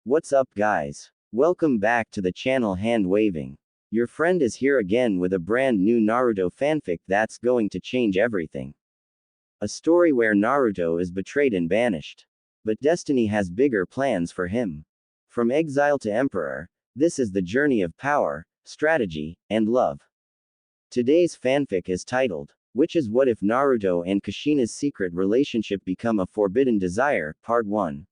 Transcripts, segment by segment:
What's up, guys? Welcome back to the channel Hand Waving. Your friend is here again with a brand new Naruto fanfic that's going to change everything. A story where Naruto is betrayed and banished. But destiny has bigger plans for him. From exile to emperor, this is the journey of power, strategy, and love. Today's fanfic is titled, Which is What If Naruto and Kushina's Secret Relationship Become a Forbidden Desire, Part 1.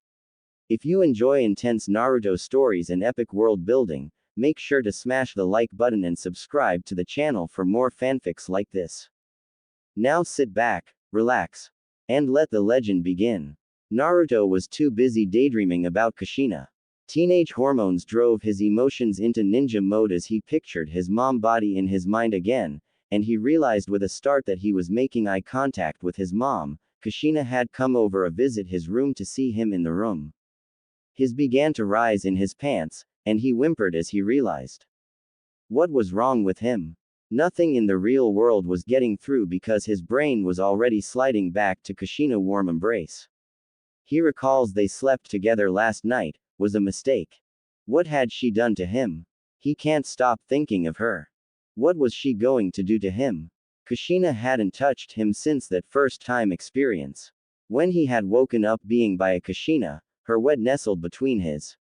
If you enjoy intense Naruto stories and epic world building, make sure to smash the like button and subscribe to the channel for more fanfics like this. Now sit back, relax, and let the legend begin. Naruto was too busy daydreaming about Kushina. Teenage hormones drove his emotions into ninja mode as he pictured his mom body in his mind again, and he realized with a start that he was making eye contact with his mom. Kushina had come over a visit his room to see him in the room. His began to rise in his pants, and he whimpered as he realized. What was wrong with him? Nothing in the real world was getting through because his brain was already sliding back to Kushina's warm embrace. He recalls they slept together last night, was a mistake. What had she done to him? He can't stop thinking of her. What was she going to do to him? Kushina hadn't touched him since that first time experience. When he had woken up being by a Kushina, her wet nestled between his.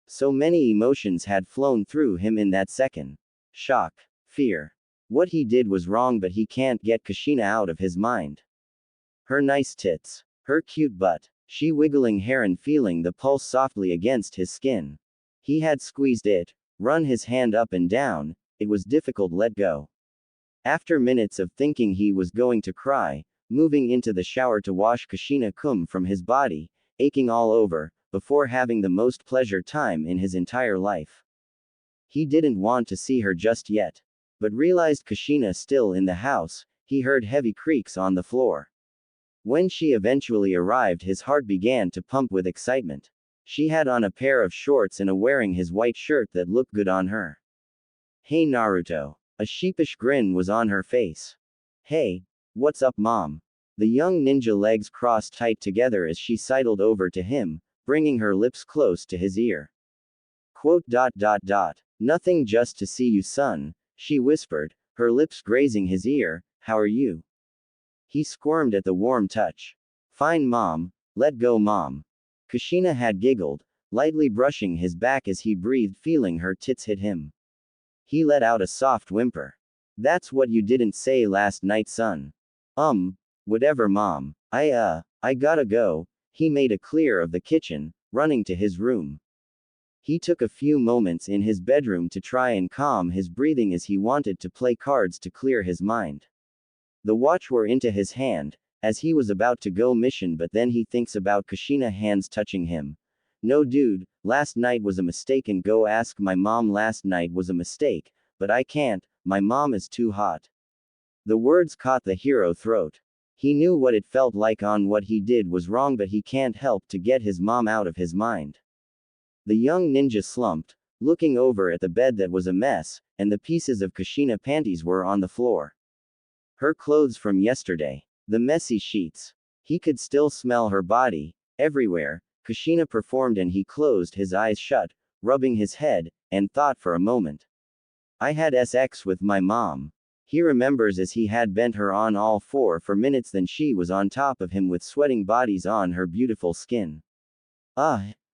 So many emotions had flown through him in that second. Shock. Fear. What he did was wrong, but he can't get Kushina out of his mind. Her nice tits. Her cute butt. She wiggling hair and feeling the pulse softly against his skin. He had squeezed it, run his hand up and down, it was difficult let go. After minutes of thinking he was going to cry, moving into the shower to wash Kushina cum from his body, aching all over, before having the most pleasure time in his entire life. He didn't want to see her just yet. But realized Kushina still in the house, he heard heavy creaks on the floor. When she eventually arrived, his heart began to pump with excitement. She had on a pair of shorts and wearing his white shirt that looked good on her. Hey Naruto. A sheepish grin was on her face. Hey, what's up mom? The young ninja legs crossed tight together as she sidled over to him, bringing her lips close to his ear. Nothing, just to see you son, she whispered, her lips grazing his ear. How are you? He squirmed at the warm touch. Fine mom, let go mom. Kushina had giggled, lightly brushing his back as he breathed, feeling her tits hit him. He let out a soft whimper. That's what you didn't say last night son. Whatever mom. I gotta go. He made a clear of the kitchen, running to his room. He took a few moments in his bedroom to try and calm his breathing as he wanted to play cards to clear his mind. The watch were into his hand, as he was about to go mission, but then he thinks about Kushina hands touching him. No dude, last night was a mistake and go ask my mom last night was a mistake, but I can't, my mom is too hot. The words caught the hero throat. He knew what it felt like on what he did was wrong, but he can't help to get his mom out of his mind. The young ninja slumped, looking over at the bed that was a mess, and the pieces of Kushina panties were on the floor. Her clothes from yesterday. The messy sheets. He could still smell her body, everywhere. Kushina performed and he closed his eyes shut, rubbing his head, and thought for a moment. I had sex with my mom. He remembers as he had bent her on all four for minutes, then she was on top of him with sweating bodies on her beautiful skin.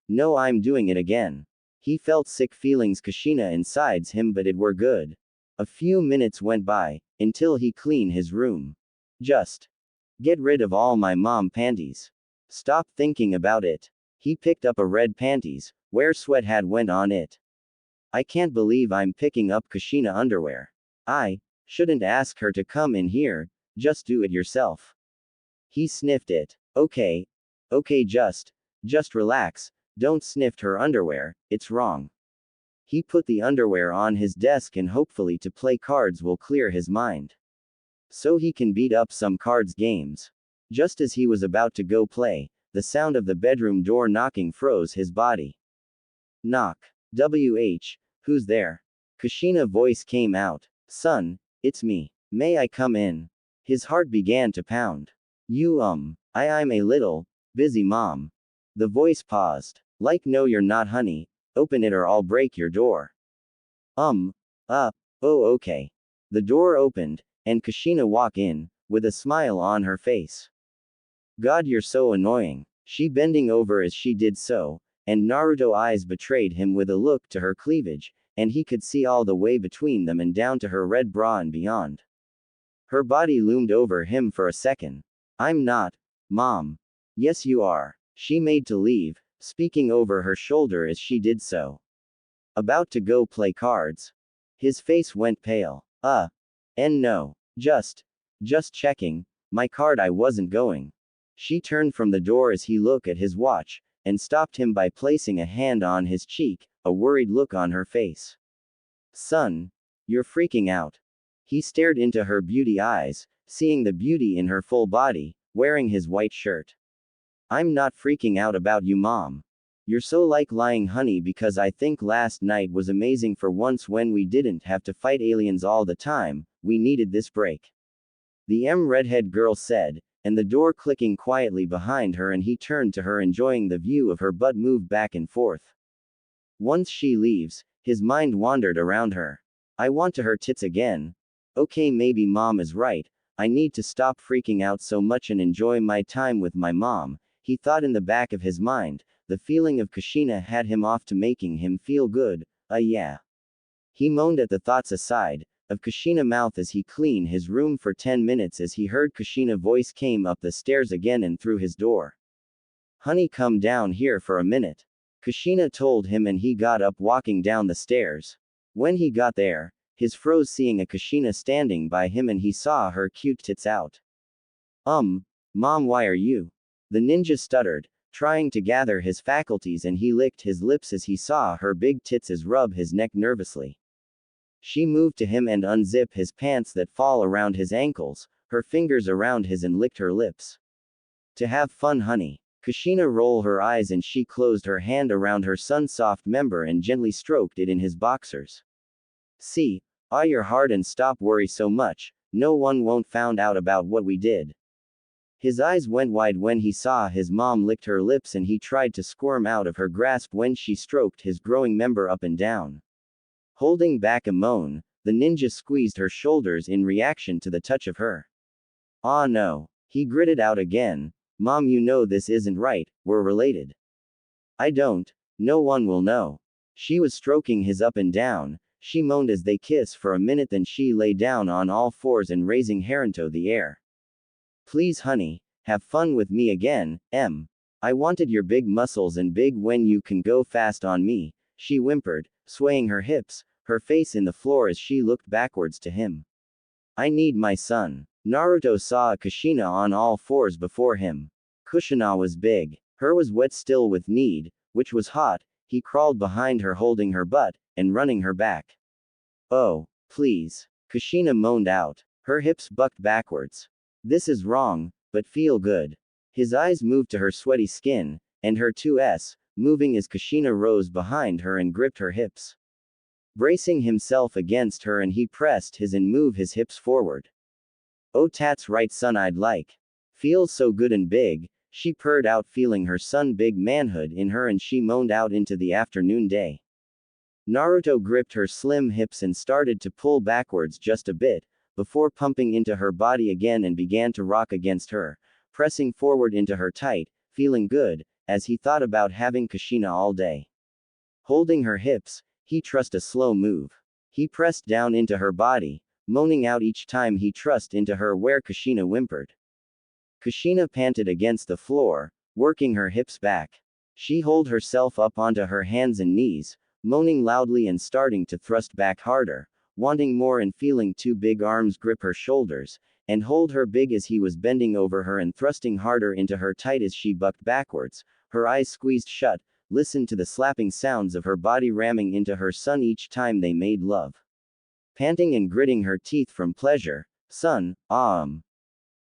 No, I'm doing it again. He felt sick feelings Kushina insides him, but it were good. A few minutes went by, until he cleaned his room. Just get rid of all my mom panties. Stop thinking about it. He picked up a red panties, where sweat had went on it. I can't believe I'm picking up Kushina underwear. I shouldn't ask her to come in here, just do it yourself. He sniffed it. Okay, just relax, don't sniff her underwear, it's wrong. He put the underwear on his desk and hopefully to play cards will clear his mind. So he can beat up some cards games. Just as he was about to go play, the sound of the bedroom door knocking froze his body. Knock. Who's there? Kushina's voice came out. Son, it's me. May I come in? His heart began to pound. I'm a little busy mom. The voice paused. Like no you're not honey, open it or I'll break your door. Oh okay. The door opened, and Kushina walked in, with a smile on her face. God you're so annoying. She bending over as she did so, and Naruto eyes betrayed him with a look to her cleavage, and he could see all the way between them and down to her red bra and beyond. Her body loomed over him for a second. I'm not, Mom. Yes you are. She made to leave, speaking over her shoulder as she did so. About to go play cards. His face went pale. No. Just checking. My card I wasn't going. She turned from the door as he looked at his watch, and stopped him by placing a hand on his cheek, a worried look on her face. Son, you're freaking out. He stared into her beauty eyes, seeing the beauty in her full body, wearing his white shirt. I'm not freaking out about you, Mom. You're so like lying honey because I think last night was amazing for once when we didn't have to fight aliens all the time, we needed this break. The redhead girl said, and the door clicking quietly behind her and he turned to her enjoying the view of her butt move back and forth. Once she leaves, his mind wandered around her. I want to her tits again. Okay maybe Mom is right, I need to stop freaking out so much and enjoy my time with my mom, he thought in the back of his mind. The feeling of Kushina had him off to making him feel good, yeah. He moaned at the thoughts aside, of Kushina mouth as he cleaned his room for 10 minutes as he heard Kushina voice came up the stairs again and through his door. Honey come down here for a minute. Kushina told him and he got up walking down the stairs. When he got there, his froze seeing a Kushina standing by him and he saw her cute tits out. Mom why are you? The ninja stuttered, trying to gather his faculties and he licked his lips as he saw her big tits as rub his neck nervously. She moved to him and unzipped his pants that fall around his ankles, her fingers around his and licked her lips. To have fun honey. Kushina rolled her eyes and she closed her hand around her son's soft member and gently stroked it in his boxers. See, you're hard and stop worry so much, no one won't found out about what we did. His eyes went wide when he saw his mom licked her lips and he tried to squirm out of her grasp when she stroked his growing member up and down. Holding back a moan, the ninja squeezed her shoulders in reaction to the touch of her. No. He gritted out again. Mom you know this isn't right, we're related. I don't. No one will know. She was stroking his up and down, she moaned as they kissed for a minute then she lay down on all fours and raising her into the air. Please honey, have fun with me again, I wanted your big muscles and big when you can go fast on me, she whimpered, swaying her hips, her face in the floor as she looked backwards to him. I need my son. Naruto saw a Kushina on all fours before him. Kushina was big. Her was wet still with need, which was hot, he crawled behind her holding her butt, and running her back. Oh, please. Kushina moaned out. Her hips bucked backwards. This is wrong, but feel good. His eyes moved to her sweaty skin, and her 2s, moving as Kushina rose behind her and gripped her hips. Bracing himself against her and he pressed his and moved his hips forward. Oh that's right son I'd like. Feels so good and big, she purred out feeling her son big manhood in her and she moaned out into the afternoon day. Naruto gripped her slim hips and started to pull backwards just a bit, before pumping into her body again and began to rock against her, pressing forward into her tight, feeling good, as he thought about having Kushina all day. Holding her hips, he trust a slow move. He pressed down into her body, moaning out each time he thrust into her where Kushina whimpered. Kushina panted against the floor, working her hips back. She hauled herself up onto her hands and knees, moaning loudly and starting to thrust back harder, wanting more and feeling two big arms grip her shoulders, and hold her big as he was bending over her and thrusting harder into her tight as she bucked backwards, her eyes squeezed shut, listened to the slapping sounds of her body ramming into her son each time they made love. Panting and gritting her teeth from pleasure, son,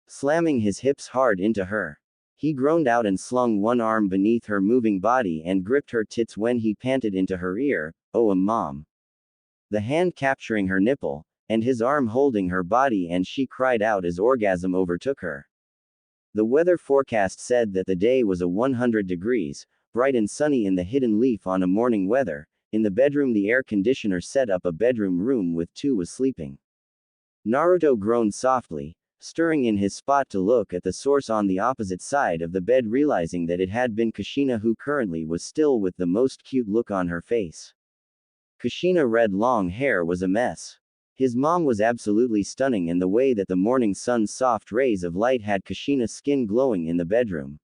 slamming his hips hard into her. He groaned out and slung one arm beneath her moving body and gripped her tits when he panted into her ear, oh mom. The hand capturing her nipple, and his arm holding her body and she cried out as orgasm overtook her. The weather forecast said that the day was a 100 degrees, bright and sunny in the hidden leaf on a morning weather. In the bedroom, the air conditioner set up a bedroom room with two was sleeping. Naruto groaned softly, stirring in his spot to look at the source on the opposite side of the bed, realizing that it had been Kushina, who currently was still with the most cute look on her face. Kushina's red long hair was a mess. His mom was absolutely stunning, and the way that the morning sun's soft rays of light had Kushina's skin glowing in the bedroom.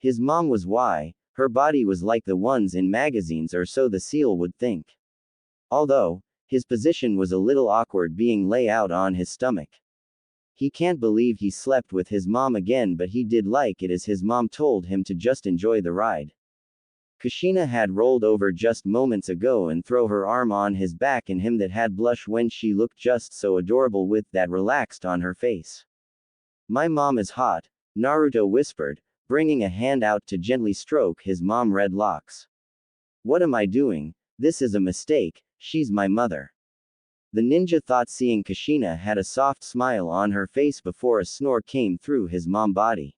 His mom was why, her body was like the ones in magazines, or so the seal would think. Although, his position was a little awkward, being lay out on his stomach. He can't believe he slept with his mom again, but he did like it, as his mom told him to just enjoy the ride. Kushina had rolled over just moments ago and throw her arm on his back, and him that had blush when she looked just so adorable with that relaxed on her face. My mom is hot, Naruto whispered, bringing a hand out to gently stroke his mom's red locks. What am I doing? This is a mistake, she's my mother. The ninja thought, seeing Kushina had a soft smile on her face before a snore came through his mom's body.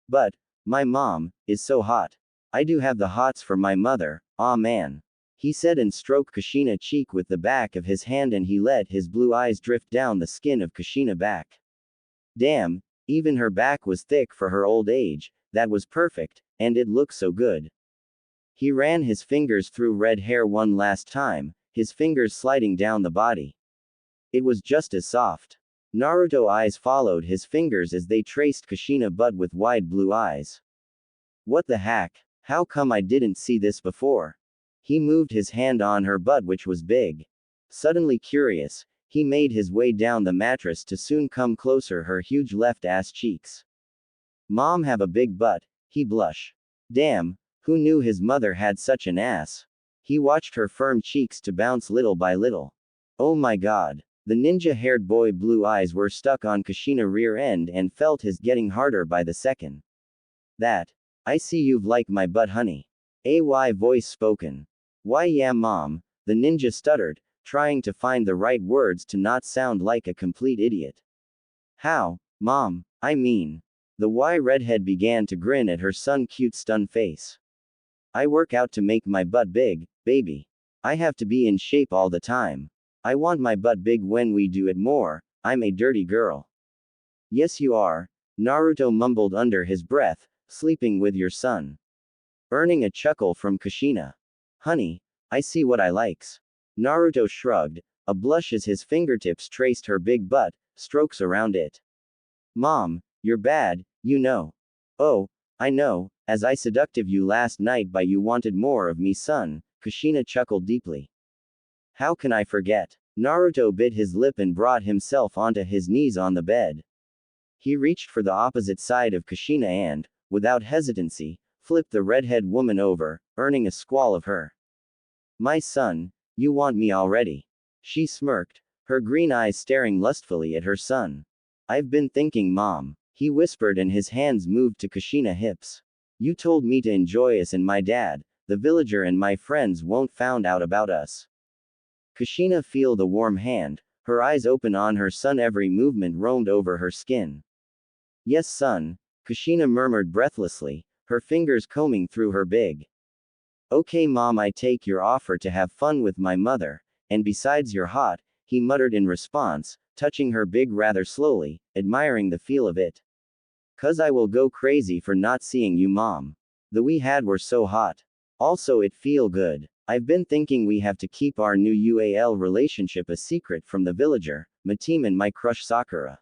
But, my mom is so hot. I do have the hots for my mother, aw man. He said and stroked Kushina's cheek with the back of his hand, and he let his blue eyes drift down the skin of Kushina's back. Damn, even her back was thick for her old age, that was perfect, and it looked so good. He ran his fingers through red hair one last time, his fingers sliding down the body. It was just as soft. Naruto's eyes followed his fingers as they traced Kushina's butt with wide blue eyes. What the heck? How come I didn't see this before? He moved his hand on her butt, which was big. Suddenly curious, he made his way down the mattress to soon come closer her huge left ass cheeks. Mom have a big butt, he blushed. Damn, who knew his mother had such an ass? He watched her firm cheeks to bounce little by little. Oh my god. The ninja-haired boy blue eyes were stuck on Kushina's rear end and felt his getting harder by the second. That. I see you've liked my butt, honey. AY voice spoken. Why yeah mom, the ninja stuttered, trying to find the right words to not sound like a complete idiot. How, mom, I mean. The redhead began to grin at her son's cute stunned face. I work out to make my butt big, baby. I have to be in shape all the time. I want my butt big when we do it more, I'm a dirty girl. Yes you are, Naruto mumbled under his breath, sleeping with your son. Earning a chuckle from Kushina. Honey, I see what I likes. Naruto shrugged, a blush as his fingertips traced her big butt, strokes around it. Mom, you're bad, you know. Oh, I know, as I seductive you last night by you wanted more of me son, Kushina chuckled deeply. How can I forget? Naruto bit his lip and brought himself onto his knees on the bed. He reached for the opposite side of Kushina and, without hesitancy, flipped the redhead woman over, earning a squall of her. My son, you want me already? She smirked, her green eyes staring lustfully at her son. I've been thinking mom, he whispered, and his hands moved to Kushina's hips. You told me to enjoy us, and my dad, the villager, and my friends won't found out about us. Kushina feel the warm hand, her eyes open on her son, every movement roamed over her skin. Yes son, Kushina murmured breathlessly, her fingers combing through her big. Okay mom, I take your offer to have fun with my mother, and besides you're hot, he muttered in response, touching her big rather slowly, admiring the feel of it. 'Cause I will go crazy for not seeing you mom. The we had were so hot. Also it feel good. I've been thinking we have to keep our new UAL relationship a secret from the villager, Matim and my crush Sakura.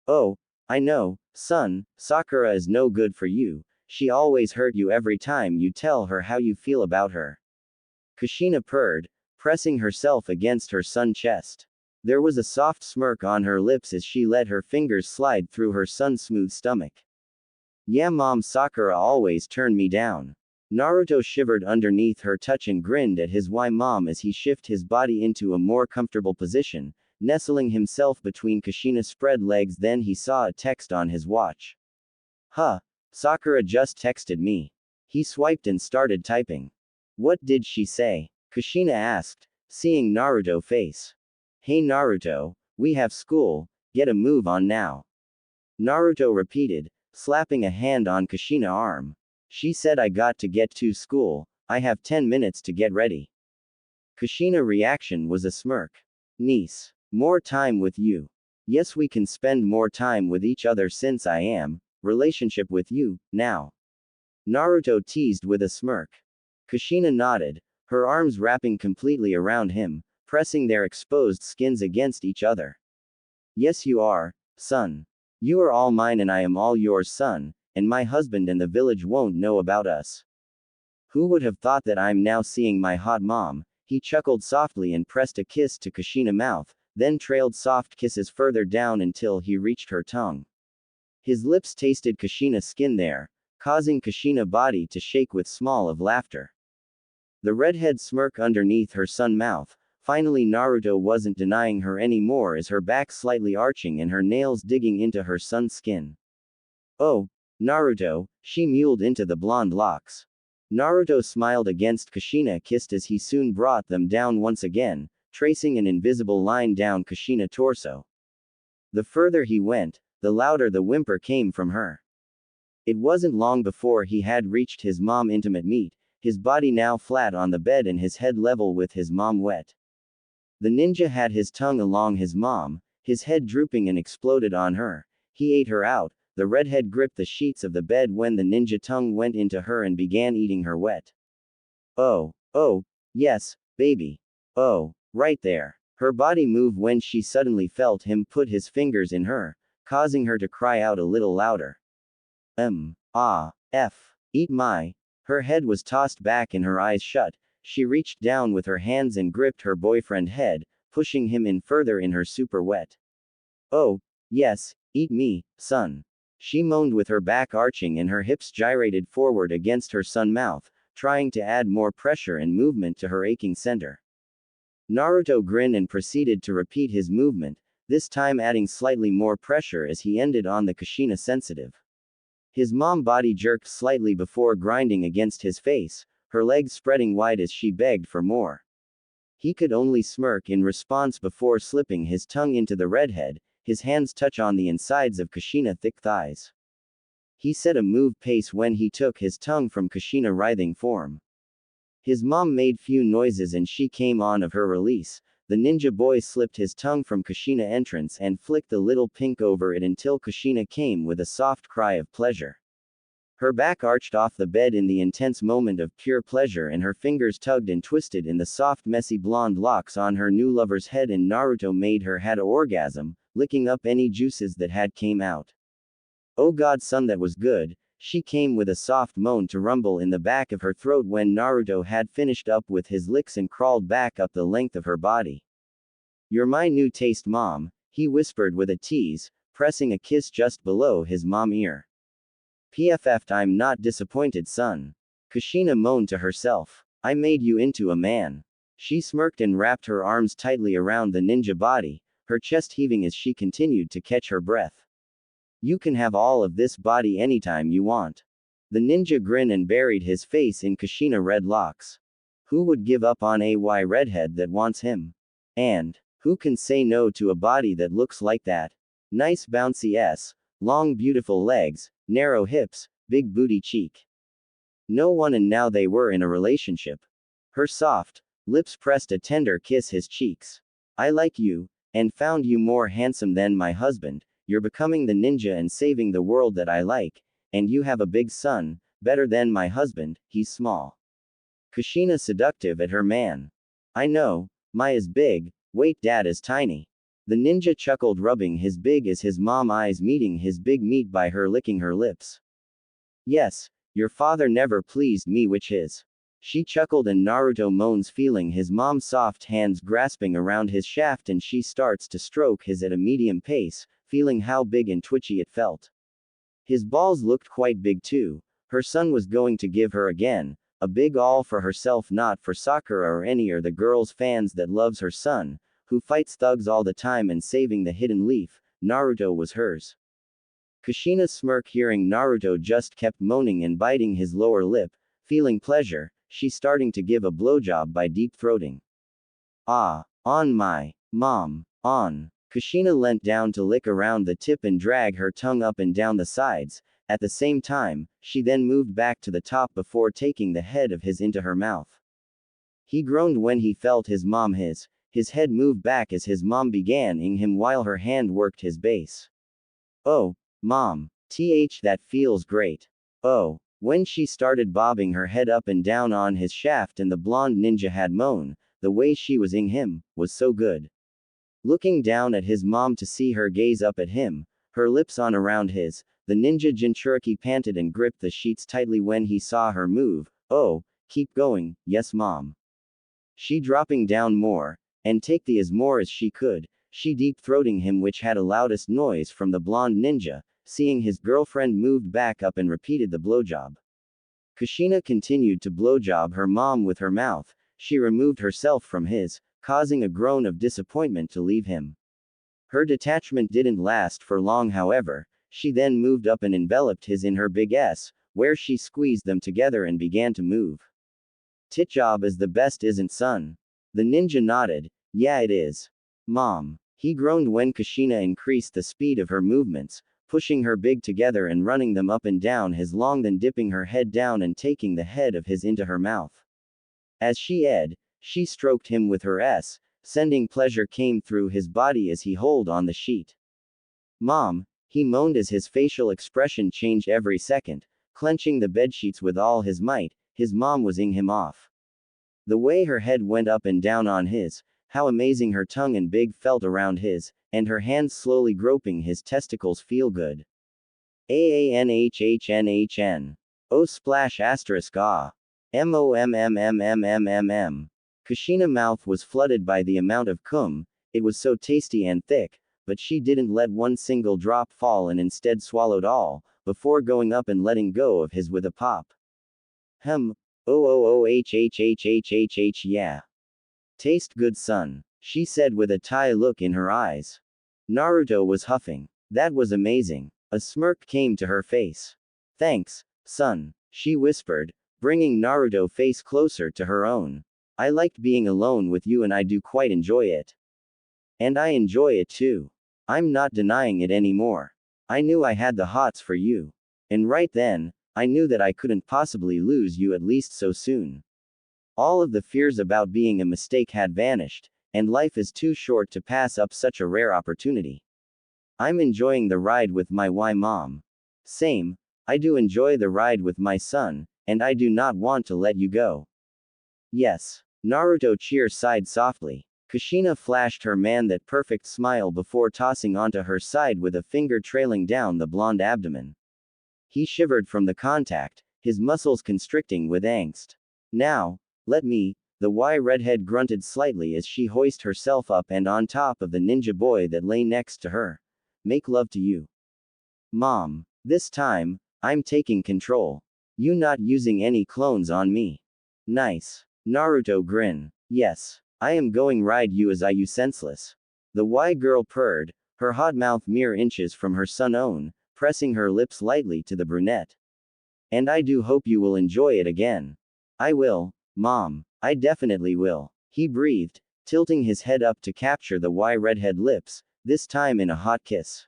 Oh, I know, son, Sakura is no good for you, she always hurt you every time you tell her how you feel about her. Kushina purred, pressing herself against her son's chest. There was a soft smirk on her lips as she let her fingers slide through her son's smooth stomach. Yeah mom, Sakura always turned me down. Naruto shivered underneath her touch and grinned at his why mom as he shifted his body into a more comfortable position, nestling himself between Kushina's spread legs. Then he saw a text on his watch. Huh, Sakura just texted me. He swiped and started typing. What did she say? Kushina asked, seeing Naruto's face. Hey Naruto, we have school, get a move on now. Naruto repeated, slapping a hand on Kushina's arm. She said I got to get to school, I have 10 minutes to get ready. Kushina's reaction was a smirk. Niece. More time with you. Yes, we can spend more time with each other since I am, relationship with you, now. Naruto teased with a smirk. Kushina nodded, her arms wrapping completely around him, pressing their exposed skins against each other. Yes, you are, son. You are all mine and I am all yours, son, and my husband and the village won't know about us. Who would have thought that I'm now seeing my hot mom? He chuckled softly and pressed a kiss to Kushina's mouth, then trailed soft kisses further down until he reached her tongue. His lips tasted Kushina's skin there, causing Kushina's body to shake with small of laughter. The redhead smirk underneath her sun mouth. Finally Naruto wasn't denying her anymore as her back slightly arching and her nails digging into her son's skin. Oh, Naruto, she mewed into the blonde locks. Naruto smiled against Kushina kissed as he soon brought them down once again, tracing an invisible line down Kushina's torso. The further he went, the louder the whimper came from her. It wasn't long before he had reached his mom's intimate meat, his body now flat on the bed and his head level with his mom wet. The ninja had his tongue along his mom, his head drooping and exploded on her. He ate her out. The redhead gripped the sheets of the bed when the ninja tongue went into her and began eating her wet. Oh, yes, baby. Oh, right there. Her body moved when she suddenly felt him put his fingers in her, causing her to cry out a little louder. Eat my. Her head was tossed back and her eyes shut. She reached down with her hands and gripped her boyfriend's head, pushing him in further in her super wet. Oh, yes, eat me, son. She moaned with her back arching and her hips gyrated forward against her son's mouth, trying to add more pressure and movement to her aching center. Naruto grinned and proceeded to repeat his movement, this time adding slightly more pressure as he ended on the Kushina sensitive. His mom body jerked slightly before grinding against his face, her legs spreading wide as she begged for more. He could only smirk in response before slipping his tongue into the redhead, his hands touch on the insides of Kushina's thick thighs. He set a move pace when he took his tongue from Kushina's writhing form. His mom made few noises and she came on of her release. The ninja boy slipped his tongue from Kushina's entrance and flicked the little pink over it until Kushina came with a soft cry of pleasure. Her back arched off the bed in the intense moment of pure pleasure and her fingers tugged and twisted in the soft messy blonde locks on her new lover's head and Naruto made her had an orgasm, licking up any juices that had came out. Oh god son that was good, she came with a soft moan to rumble in the back of her throat when Naruto had finished up with his licks and crawled back up the length of her body. You're my new taste mom, he whispered with a tease, pressing a kiss just below his mom's ear. PFF'd I'm not disappointed son. Kushina moaned to herself. I made you into a man. She smirked and wrapped her arms tightly around the ninja body, her chest heaving as she continued to catch her breath. You can have all of this body anytime you want. The ninja grinned and buried his face in Kushina's red locks. Who would give up on a redhead that wants him? And who can say no to a body that looks like that? Nice bouncy S, long beautiful legs, narrow hips, big booty cheek. No one and now they were in a relationship. Her soft lips pressed a tender kiss his cheeks. I like you, and found you more handsome than my husband, you're becoming the ninja and saving the world that I like, and you have a big son, better than my husband, he's small. Kushina seductive at her man. I know, my is big, wait dad is tiny. The ninja chuckled rubbing his big as his mom eyes meeting his big meat by her licking her lips. Yes, your father never pleased me which his. She chuckled and Naruto moans feeling his mom's soft hands grasping around his shaft and she starts to stroke his at a medium pace, feeling how big and twitchy it felt. His balls looked quite big too. Her son was going to give her again, a big all for herself not for Sakura or any or the girls fans that loves her son, who fights thugs all the time and saving the hidden leaf, Naruto was hers. Kushina's smirk hearing Naruto just kept moaning and biting his lower lip, feeling pleasure, she starting to give a blowjob by deep throating. Ah, on my, mom, on. Kushina leant down to lick around the tip and drag her tongue up and down the sides, At the same time, she then moved back to the top before taking the head of his into her mouth. He groaned when he felt his head move back as his mom began ing him while her hand worked his base. Oh, mom. That feels great. Oh. When she started bobbing her head up and down on his shaft and the blonde ninja had moan, the way she was ing him, was so good. Looking down at his mom to see her gaze up at him, her lips on around his, the ninja Jinchuriki panted and gripped the sheets tightly when he saw her move. Oh, keep going, yes mom. She dropping down more, and take the as more as she could, she deep-throating him which had a loudest noise from the blonde ninja, seeing his girlfriend moved back up and repeated the blowjob. Kushina continued to blowjob her mom with her mouth, she removed herself from his, causing a groan of disappointment to leave him. Her detachment didn't last for long however, she then moved up and enveloped his in her big S, where she squeezed them together and began to move. Tit job is the best isn't son? The ninja nodded, yeah it is. Mom. He groaned when Kushina increased the speed of her movements, pushing her big together and running them up and down his long then dipping her head down and taking the head of his into her mouth. As she stroked him with her S, sending pleasure came through his body as he hold on the sheet. Mom, he moaned as his facial expression changed every second, clenching the bedsheets with all his might, his mom was ing him off. The way her head went up and down on his, how amazing her tongue and big felt around his, and her hands slowly groping his testicles feel good. AANHHNHN. Oh splash asterisk ah. MOMMMMMMM. Kushina mouth was flooded by the amount of cum, it was so tasty and thick, but she didn't let one single drop fall and instead swallowed all, before going up and letting go of his with a pop. Oh, yeah. Taste good son, she said with a Thai look in her eyes. Naruto was huffing. That was amazing. A smirk came to her face. Thanks, son, she whispered, bringing Naruto's face closer to her own. I liked being alone with you and I do quite enjoy it. And I enjoy it too. I'm not denying it anymore. I knew I had the hots for you. And right then, I knew that I couldn't possibly lose you at least so soon. All of the fears about being a mistake had vanished, and life is too short to pass up such a rare opportunity. I'm enjoying the ride with my mom. Same, I do enjoy the ride with my son, and I do not want to let you go. Yes. Naruto sighed softly. Kushina flashed her man that perfect smile before tossing onto her side with a finger trailing down the blonde abdomen. He shivered from the contact, his muscles constricting with angst. Now, let me, the redhead grunted slightly as she hoisted herself up and on top of the ninja boy that lay next to her. Make love to you. Mom. This time, I'm taking control. You not using any clones on me. Nice. Naruto grin. Yes. I am going ride you as I you senseless. The girl purred, her hot mouth mere inches from her son's own, pressing her lips lightly to the brunette. And I do hope you will enjoy it again. I will, mom. I definitely will. He breathed, tilting his head up to capture the redhead lips, this time in a hot kiss.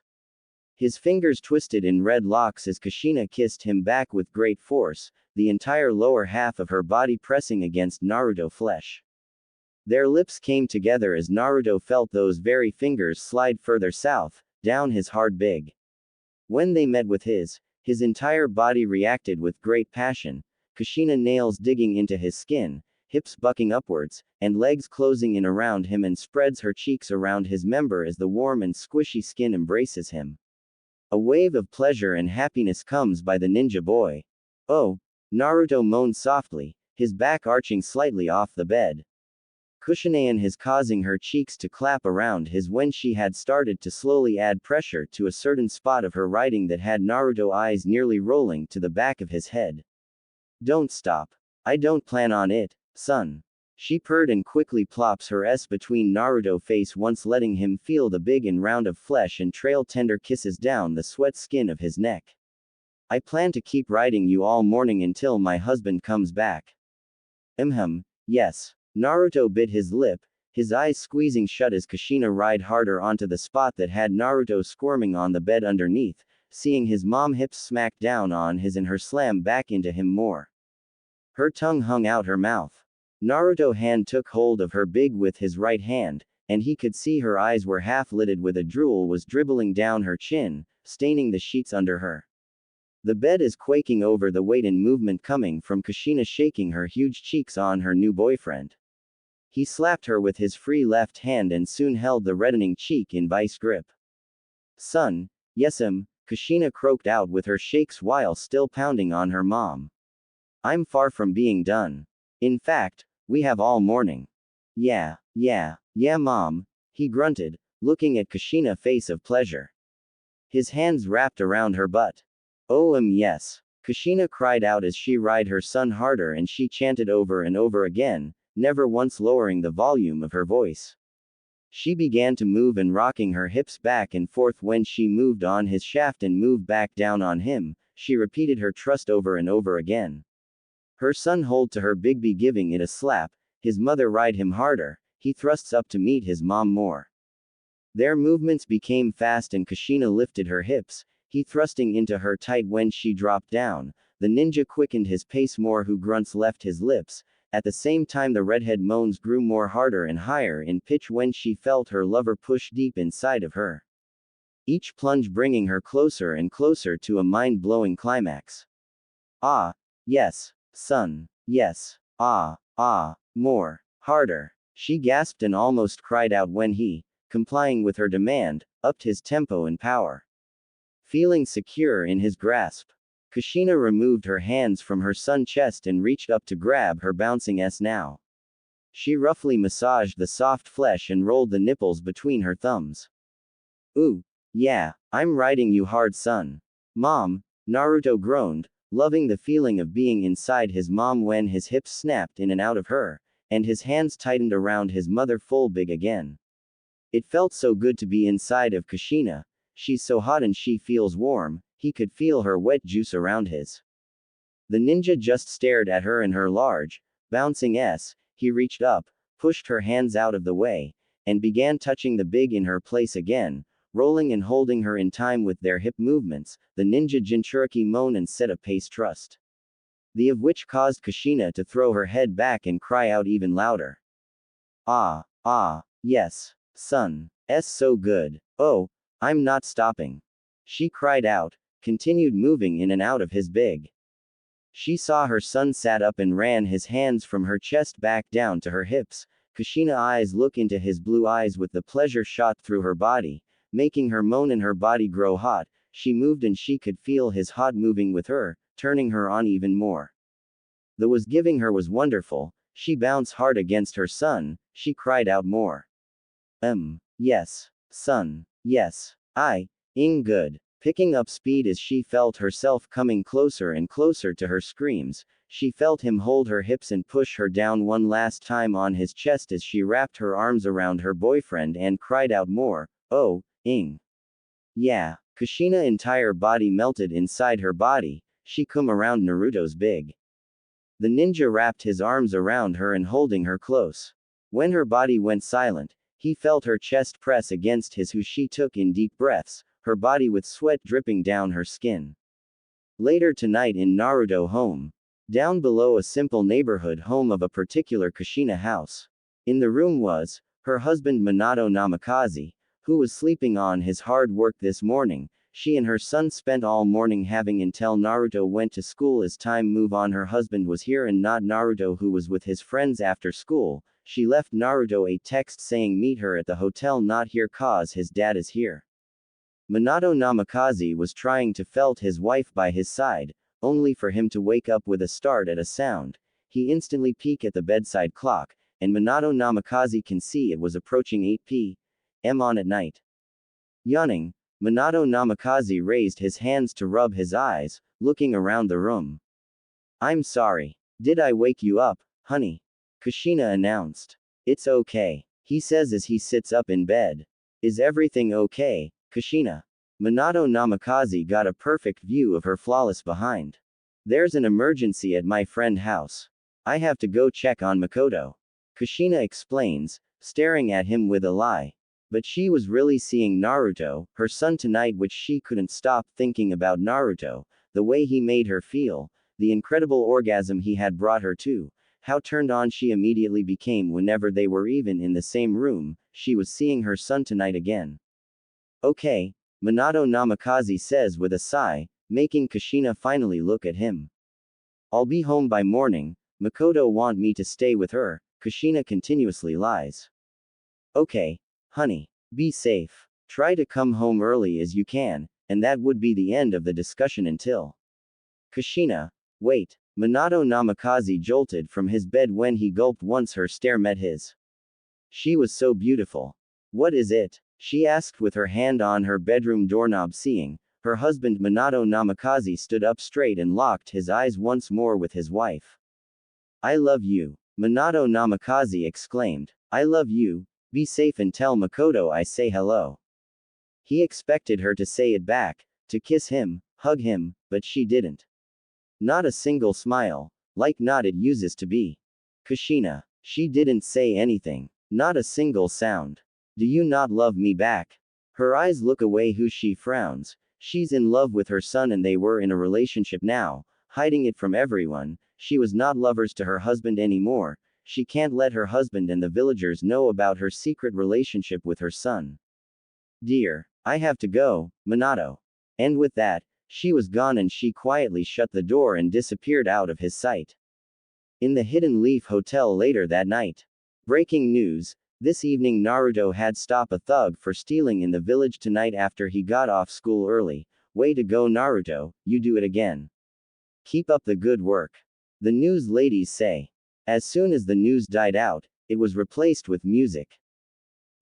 His fingers twisted in red locks as Kushina kissed him back with great force, the entire lower half of her body pressing against Naruto's flesh. Their lips came together as Naruto felt those very fingers slide further south, down his hard big. When they met with his entire body reacted with great passion, Kushina nails digging into his skin, hips bucking upwards, and legs closing in around him and spreads her cheeks around his member as the warm and squishy skin embraces him. A wave of pleasure and happiness comes by the ninja boy. Oh! Naruto moaned softly, his back arching slightly off the bed. Kushina his causing her cheeks to clap around his when she had started to slowly add pressure to a certain spot of her riding that had Naruto eyes nearly rolling to the back of his head. Don't stop. I don't plan on it, son. She purred and quickly plops her S between Naruto's face once letting him feel the big and round of flesh and trail tender kisses down the sweat skin of his neck. I plan to keep riding you all morning until my husband comes back. Yes. Naruto bit his lip, his eyes squeezing shut as Kushina ride harder onto the spot that had Naruto squirming on the bed underneath, seeing his mom hips smack down on his and her slam back into him more. Her tongue hung out her mouth. Naruto hand took hold of her big with his right hand, and he could see her eyes were half-lidded with a drool was dribbling down her chin, staining the sheets under her. The bed is quaking over the weight and movement coming from Kushina shaking her huge cheeks on her new boyfriend. He slapped her with his free left hand and soon held the reddening cheek in vice grip. Son, yes'm, Kushina croaked out with her shakes while still pounding on her mom. I'm far from being done. In fact, we have all morning. Yeah, mom, he grunted, looking at Kushina's face of pleasure. His hands wrapped around her butt. Oh yes. Kushina cried out as she ride her son harder and she chanted over and over again, never once lowering the volume of her voice. She began to move and rocking her hips back and forth when she moved on his shaft and moved back down on him, she repeated her trust over and over again. Her son hold to her bigby giving it a slap, his mother ride him harder, he thrusts up to meet his mom more. Their movements became fast and Kushina lifted her hips, he thrusting into her tight when she dropped down, the ninja quickened his pace more who grunts left his lips, at the same time the redhead moans grew more harder and higher in pitch when she felt her lover push deep inside of her. Each plunge bringing her closer and closer to a mind-blowing climax. Ah, yes, son, yes, more, harder. She gasped and almost cried out when he, complying with her demand, upped his tempo and power. Feeling secure in his grasp, Kushina removed her hands from her son's chest and reached up to grab her bouncing s now. She roughly massaged the soft flesh and rolled the nipples between her thumbs. Ooh, yeah, I'm riding you hard son. Mom, Naruto groaned, loving the feeling of being inside his mom when his hips snapped in and out of her, and his hands tightened around his mother full big again. It felt so good to be inside of Kushina, she's so hot and she feels warm, he could feel her wet juice around his. The ninja just stared at her and her large, bouncing s, he reached up, pushed her hands out of the way, and began touching the big in her place again, rolling and holding her in time with their hip movements, the ninja Jinchuriki moan and set a pace trust. The of which caused Kushina to throw her head back and cry out even louder. Yes, son, s so good, oh, I'm not stopping. She cried out, continued moving in and out of his big. She saw her son sat up and ran his hands from her chest back down to her hips, Kushina eyes look into his blue eyes with the pleasure shot through her body, making her moan and her body grow hot, she moved and she could feel his hot moving with her, turning her on even more. The was giving her was wonderful, she bounced hard against her son, she cried out more. Yes, son, yes, good. Picking up speed as she felt herself coming closer and closer to her screams, she felt him hold her hips and push her down one last time on his chest as she wrapped her arms around her boyfriend and cried out more, oh, yeah, Kushina's entire body melted inside her body, she come around Naruto's big. The ninja wrapped his arms around her and holding her close. When her body went silent, he felt her chest press against his who she took in deep breaths, her body with sweat dripping down her skin. Later tonight in Naruto home. Down below a simple neighborhood home of a particular Kushina house. In the room was, her husband Minato Namikaze, who was sleeping on his hard work this morning. She and her son spent all morning having until Naruto went to school as time move on her husband was here and not Naruto who was with his friends after school. She left Naruto a text saying meet her at the hotel not here cause his dad is here. Minato Namikaze was trying to felt his wife by his side, only for him to wake up with a start at a sound. He instantly peeked at the bedside clock, and Minato Namikaze can see it was approaching 8 p.m. on at night. Yawning, Minato Namikaze raised his hands to rub his eyes, looking around the room. I'm sorry. Did I wake you up, honey? Kushina announced. It's okay, he says as he sits up in bed. Is everything okay, Kushina? Minato Namikaze got a perfect view of her flawless behind. There's an emergency at my friend's house. I have to go check on Makoto. Kushina explains, staring at him with a lie. But she was really seeing Naruto, her son tonight, which she couldn't stop thinking about Naruto, the way he made her feel, the incredible orgasm he had brought her to, how turned on she immediately became whenever they were even in the same room. She was seeing her son tonight again. Okay, Minato Namikaze says with a sigh, making Kushina finally look at him. I'll be home by morning. Makoto want me to stay with her. Kushina continuously lies. Okay, honey. Be safe. Try to come home early as you can, and that would be the end of the discussion until. Kushina. Wait. Minato Namikaze jolted from his bed when he gulped once her stare met his. She was so beautiful. What is it? She asked with her hand on her bedroom doorknob, seeing her husband Minato Namikaze stood up straight and locked his eyes once more with his wife. I love you. Minato Namikaze exclaimed. I love you. Be safe and tell Makoto I say hello. He expected her to say it back, to kiss him, hug him, but she didn't. Not a single smile, like not it uses to be. Kushina. She didn't say anything. Not a single sound. Do you not love me back? Her eyes look away who she frowns. She's in love with her son and they were in a relationship now, hiding it from everyone. She was not lovers to her husband anymore. She can't let her husband and the villagers know about her secret relationship with her son. Dear, I have to go, Minato. And with that, she was gone and she quietly shut the door and disappeared out of his sight. In the Hidden Leaf Hotel later that night. Breaking news. This evening Naruto had stopped a thug for stealing in the village tonight after he got off school early. Way to go Naruto, you do it again. Keep up the good work. The news ladies say. As soon as the news died out, it was replaced with music.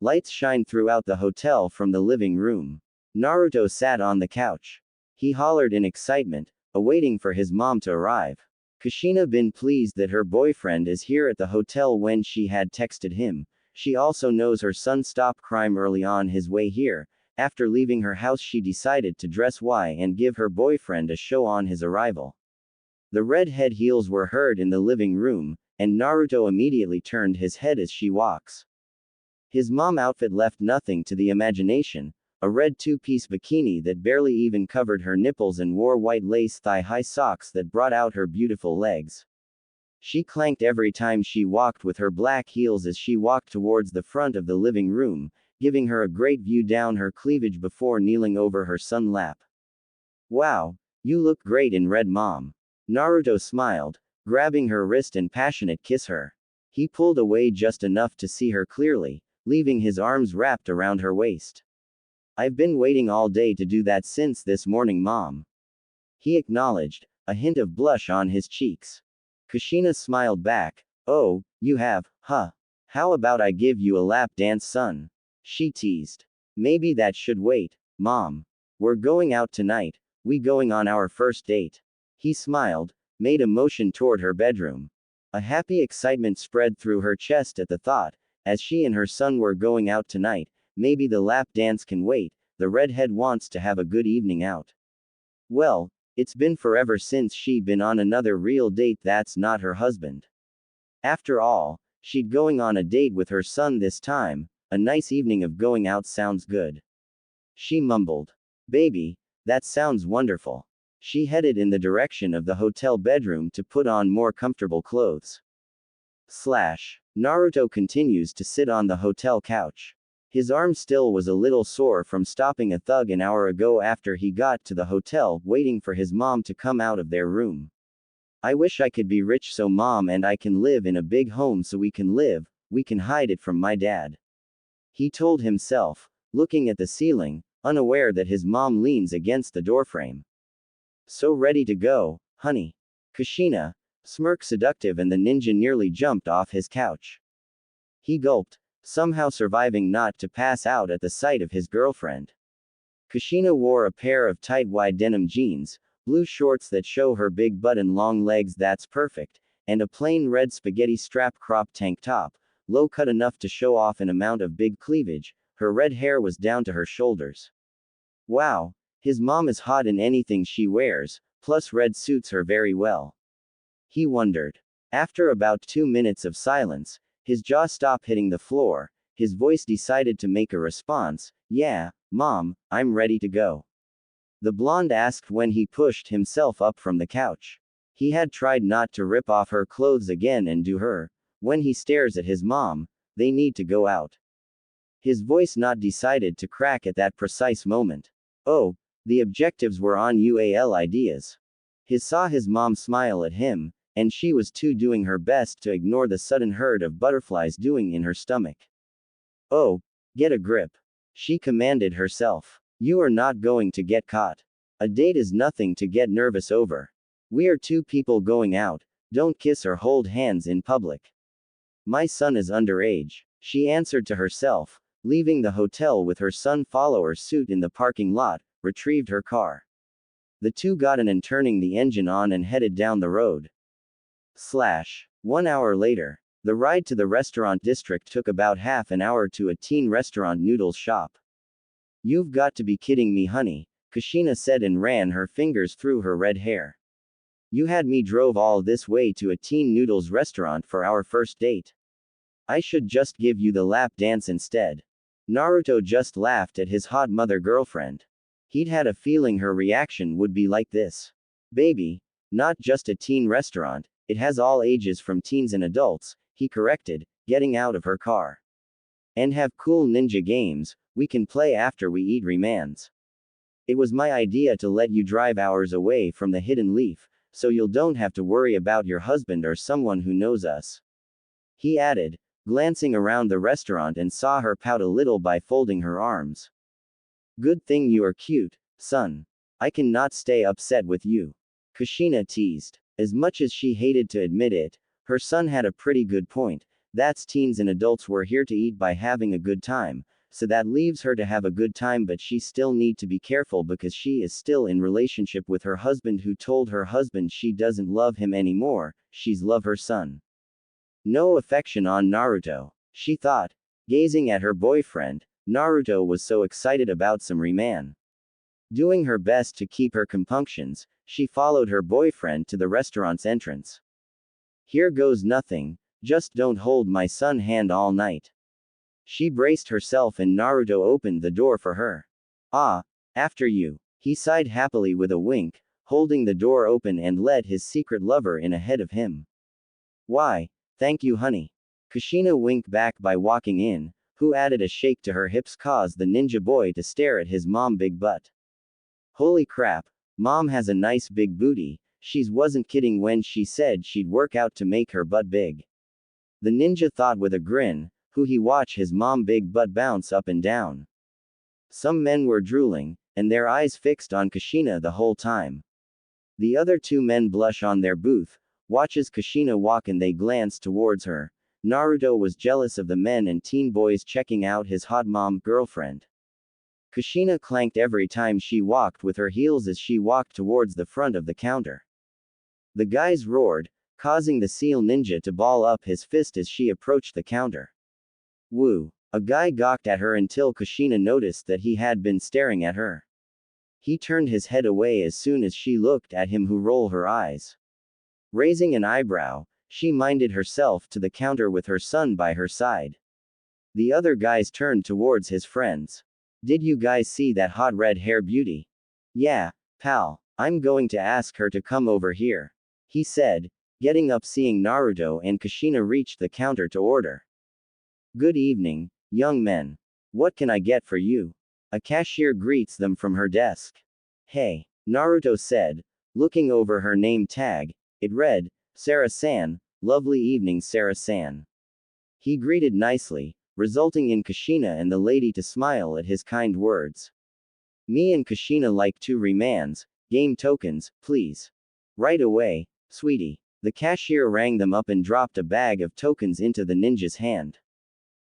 Lights shine throughout the hotel from the living room. Naruto sat on the couch. He hollered in excitement, awaiting for his mom to arrive. Kushina been pleased that her boyfriend is here at the hotel when she had texted him. She also knows her son stopped crime early on his way here. After leaving her house she decided to dress Y and give her boyfriend a show on his arrival. The red head heels were heard in the living room, and Naruto immediately turned his head as she walks. His mom outfit left nothing to the imagination, a red two-piece bikini that barely even covered her nipples and wore white lace thigh-high socks that brought out her beautiful legs. She clanked every time she walked with her black heels as she walked towards the front of the living room, giving her a great view down her cleavage before kneeling over her son's lap. Wow, you look great in red, mom. Naruto smiled, grabbing her wrist and passionate kiss her. He pulled away just enough to see her clearly, leaving his arms wrapped around her waist. I've been waiting all day to do that since this morning, mom. He acknowledged, a hint of blush on his cheeks. Kushina smiled back. Oh, you have, huh? How about I give you a lap dance, son? She teased. Maybe that should wait, mom. We're going out tonight. We going on our first date. He smiled, made a motion toward her bedroom. A happy excitement spread through her chest at the thought, as she and her son were going out tonight. Maybe the lap dance can wait, the redhead wants to have a good evening out. Well, it's been forever since she'd been on another real date that's not her husband. After all, she'd going on a date with her son this time. A nice evening of going out sounds good. She mumbled. Baby, that sounds wonderful. She headed in the direction of the hotel bedroom to put on more comfortable clothes. Naruto continues to sit on the hotel couch. His arm still was a little sore from stopping a thug an hour ago after he got to the hotel, waiting for his mom to come out of their room. I wish I could be rich so mom and I can live in a big home so we can hide it from my dad. He told himself, looking at the ceiling, unaware that his mom leans against the doorframe. So ready to go, honey. Kushina, smirked seductive and the ninja nearly jumped off his couch. He gulped, somehow surviving not to pass out at the sight of his girlfriend. Kushina wore a pair of tight wide denim jeans, blue shorts that show her big butt and long legs that's perfect, and a plain red spaghetti strap crop tank top, low cut enough to show off an amount of big cleavage. Her red hair was down to her shoulders. Wow, his mom is hot in anything she wears, plus red suits her very well. He wondered. After about 2 minutes of silence, his jaw stopped hitting the floor, His voice decided to make a response. Yeah, Mom, I'm ready to go. The blonde asked when he pushed himself up from the couch. He had tried not to rip off her clothes again and do her. When he stares at his mom, they need to go out. His voice not decided to crack at that precise moment. Oh, the objectives were on UAL ideas. He saw his mom smile at him, and she was too doing her best to ignore the sudden herd of butterflies doing in her stomach. Oh, get a grip. She commanded herself. You are not going to get caught. A date is nothing to get nervous over. We are two people going out, don't kiss or hold hands in public. My son is underage, she answered to herself, leaving the hotel with her son follower suit in the parking lot, retrieved her car. The two got in and turning the engine on and headed down the road. 1 hour later. The ride to the restaurant district took about half an hour to a teen restaurant noodles shop. You've got to be kidding me, honey, Kushina said and ran her fingers through her red hair. You had me drove all this way to a teen noodles restaurant for our first date. I should just give you the lap dance instead. Naruto just laughed at his hot mother girlfriend. He'd had a feeling her reaction would be like this. Baby, not just a teen restaurant, it has all ages from teens and adults, he corrected, getting out of her car. And have cool ninja games, we can play after we eat remans. It was my idea to let you drive hours away from the hidden leaf, so you'll don't have to worry about your husband or someone who knows us. He added, glancing around the restaurant and saw her pout a little by folding her arms. Good thing you are cute, son. I cannot stay upset with you. Kushina teased. As much as she hated to admit it, her son had a pretty good point. That's teens and adults were here to eat by having a good time, so that leaves her to have a good time, but she still need to be careful because she is still in relationship with her husband who told her husband she doesn't love him anymore, she's love her son. No affection on Naruto, she thought, gazing at her boyfriend. Naruto was so excited about some reman. Doing her best to keep her compunctions, she followed her boyfriend to the restaurant's entrance. Here goes nothing, just don't hold my son's hand all night. She braced herself and Naruto opened the door for her. Ah, after you. He sighed happily with a wink, holding the door open and let his secret lover in ahead of him. Why, thank you, honey. Kushina winked back by walking in, who added a shake to her hips caused the ninja boy to stare at his mom big butt. Holy crap, mom has a nice big booty, she wasn't kidding when she said she'd work out to make her butt big. The ninja thought with a grin, who he watched his mom big butt bounce up and down. Some men were drooling, and their eyes fixed on Kushina the whole time. The other two men blush on their booth, watches Kushina walk and they glance towards her. Naruto was jealous of the men and teen boys checking out his hot mom girlfriend. Kushina clanked every time she walked with her heels as she walked towards the front of the counter. The guys roared, causing the seal ninja to ball up his fist as she approached the counter. Woo! A guy gawked at her until Kushina noticed that he had been staring at her. He turned his head away as soon as she looked at him, who rolled her eyes. Raising an eyebrow, she minded herself to the counter with her son by her side. The other guys turned towards his friends. Did you guys see that hot red hair beauty? Yeah, pal, I'm going to ask her to come over here, he said, getting up. Seeing Naruto and Kushina reached the counter to order. Good evening, young men. What can I get for you? A cashier greets them from her desk. Hey, Naruto said, looking over her name tag. It read, Sarah-san, lovely evening Sarah-san. He greeted nicely, resulting in Kushina and the lady to smile at his kind words. Me and Kushina like 2 remans, game tokens, please. Right away, sweetie. The cashier rang them up and dropped a bag of tokens into the ninja's hand.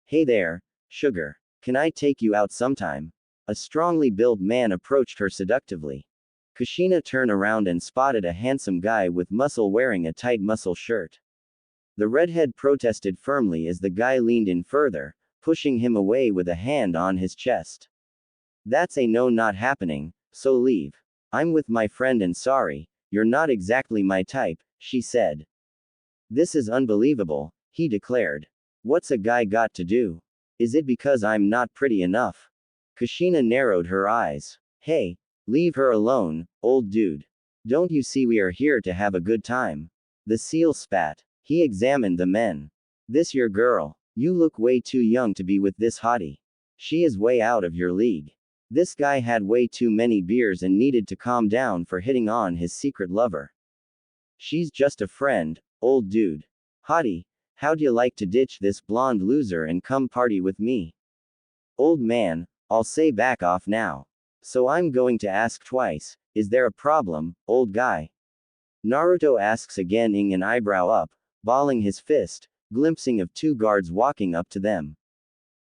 Hey there, sugar. Can I take you out sometime? A strongly built man approached her seductively. Kushina turned around and spotted a handsome guy with muscle wearing a tight muscle shirt. The redhead protested firmly as the guy leaned in further, pushing him away with a hand on his chest. That's a no, not happening, so leave. I'm with my friend and sorry, you're not exactly my type, she said. This is unbelievable, he declared. What's a guy got to do? Is it because I'm not pretty enough? Kushina narrowed her eyes. Hey, leave her alone, old dude. Don't you see we are here to have a good time? The seal spat. He examined the men. This your girl. You look way too young to be with this hottie. She is way out of your league. This guy had way too many beers and needed to calm down for hitting on his secret lover. She's just a friend, old dude. Hottie, how'd you like to ditch this blonde loser and come party with me? Old man, I'll say back off now. So I'm going to ask twice, is there a problem, old guy? Naruto asks again, ing an eyebrow up, balling his fist, glimpsing of two guards walking up to them.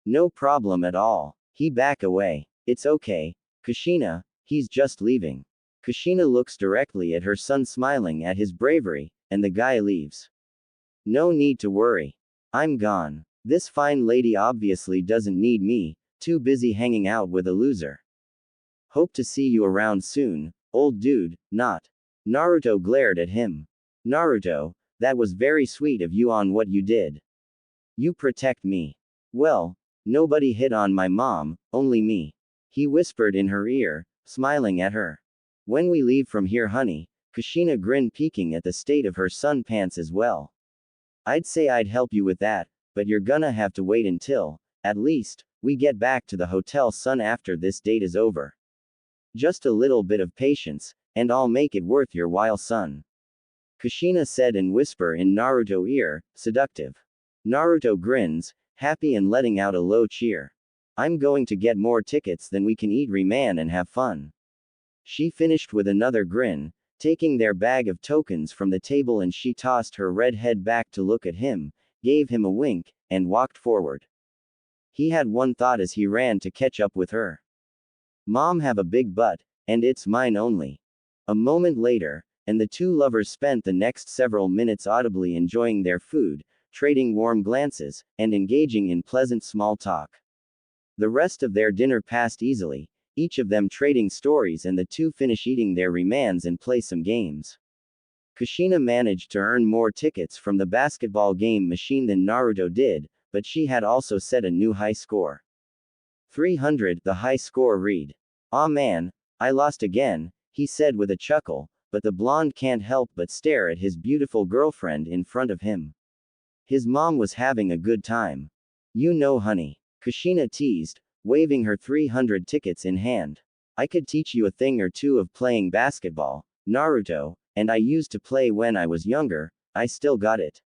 No problem at all. He back away. It's okay, Kushina, he's just leaving. Kushina looks directly at her son, smiling at his bravery, and the guy leaves. No need to worry. I'm gone. This fine lady obviously doesn't need me, too busy hanging out with a loser. Hope to see you around soon, old dude, not. Naruto glared at him. Naruto, that was very sweet of you on what you did. You protect me. Well, nobody hit on my mom, only me. He whispered in her ear, smiling at her. When we leave from here, honey, Kushina grinned, peeking at the state of her sun pants as well. I'd say I'd help you with that, but you're gonna have to wait until, at least, we get back to the hotel, son, after this date is over. Just a little bit of patience, and I'll make it worth your while, son. Kushina said and whisper in Naruto's ear, seductive. Naruto grins, happy and letting out a low cheer. I'm going to get more tickets than we can eat, Reman, and have fun. She finished with another grin, taking their bag of tokens from the table, and she tossed her red head back to look at him, gave him a wink, and walked forward. He had one thought as he ran to catch up with her. Mom have a big butt, and it's mine only. A moment later, and the two lovers spent the next several minutes audibly enjoying their food, trading warm glances, and engaging in pleasant small talk. The rest of their dinner passed easily, each of them trading stories, and the two finish eating their remans and play some games. Kushina managed to earn more tickets from the basketball game machine than Naruto did, but she had also set a new high score. 300, the high score read. Aw man, I lost again, he said with a chuckle, but the blonde can't help but stare at his beautiful girlfriend in front of him. His mom was having a good time. You know, honey, Kushina teased, waving her 300 tickets in hand. I could teach you a thing or two of playing basketball, Naruto, and I used to play when I was younger, I still got it.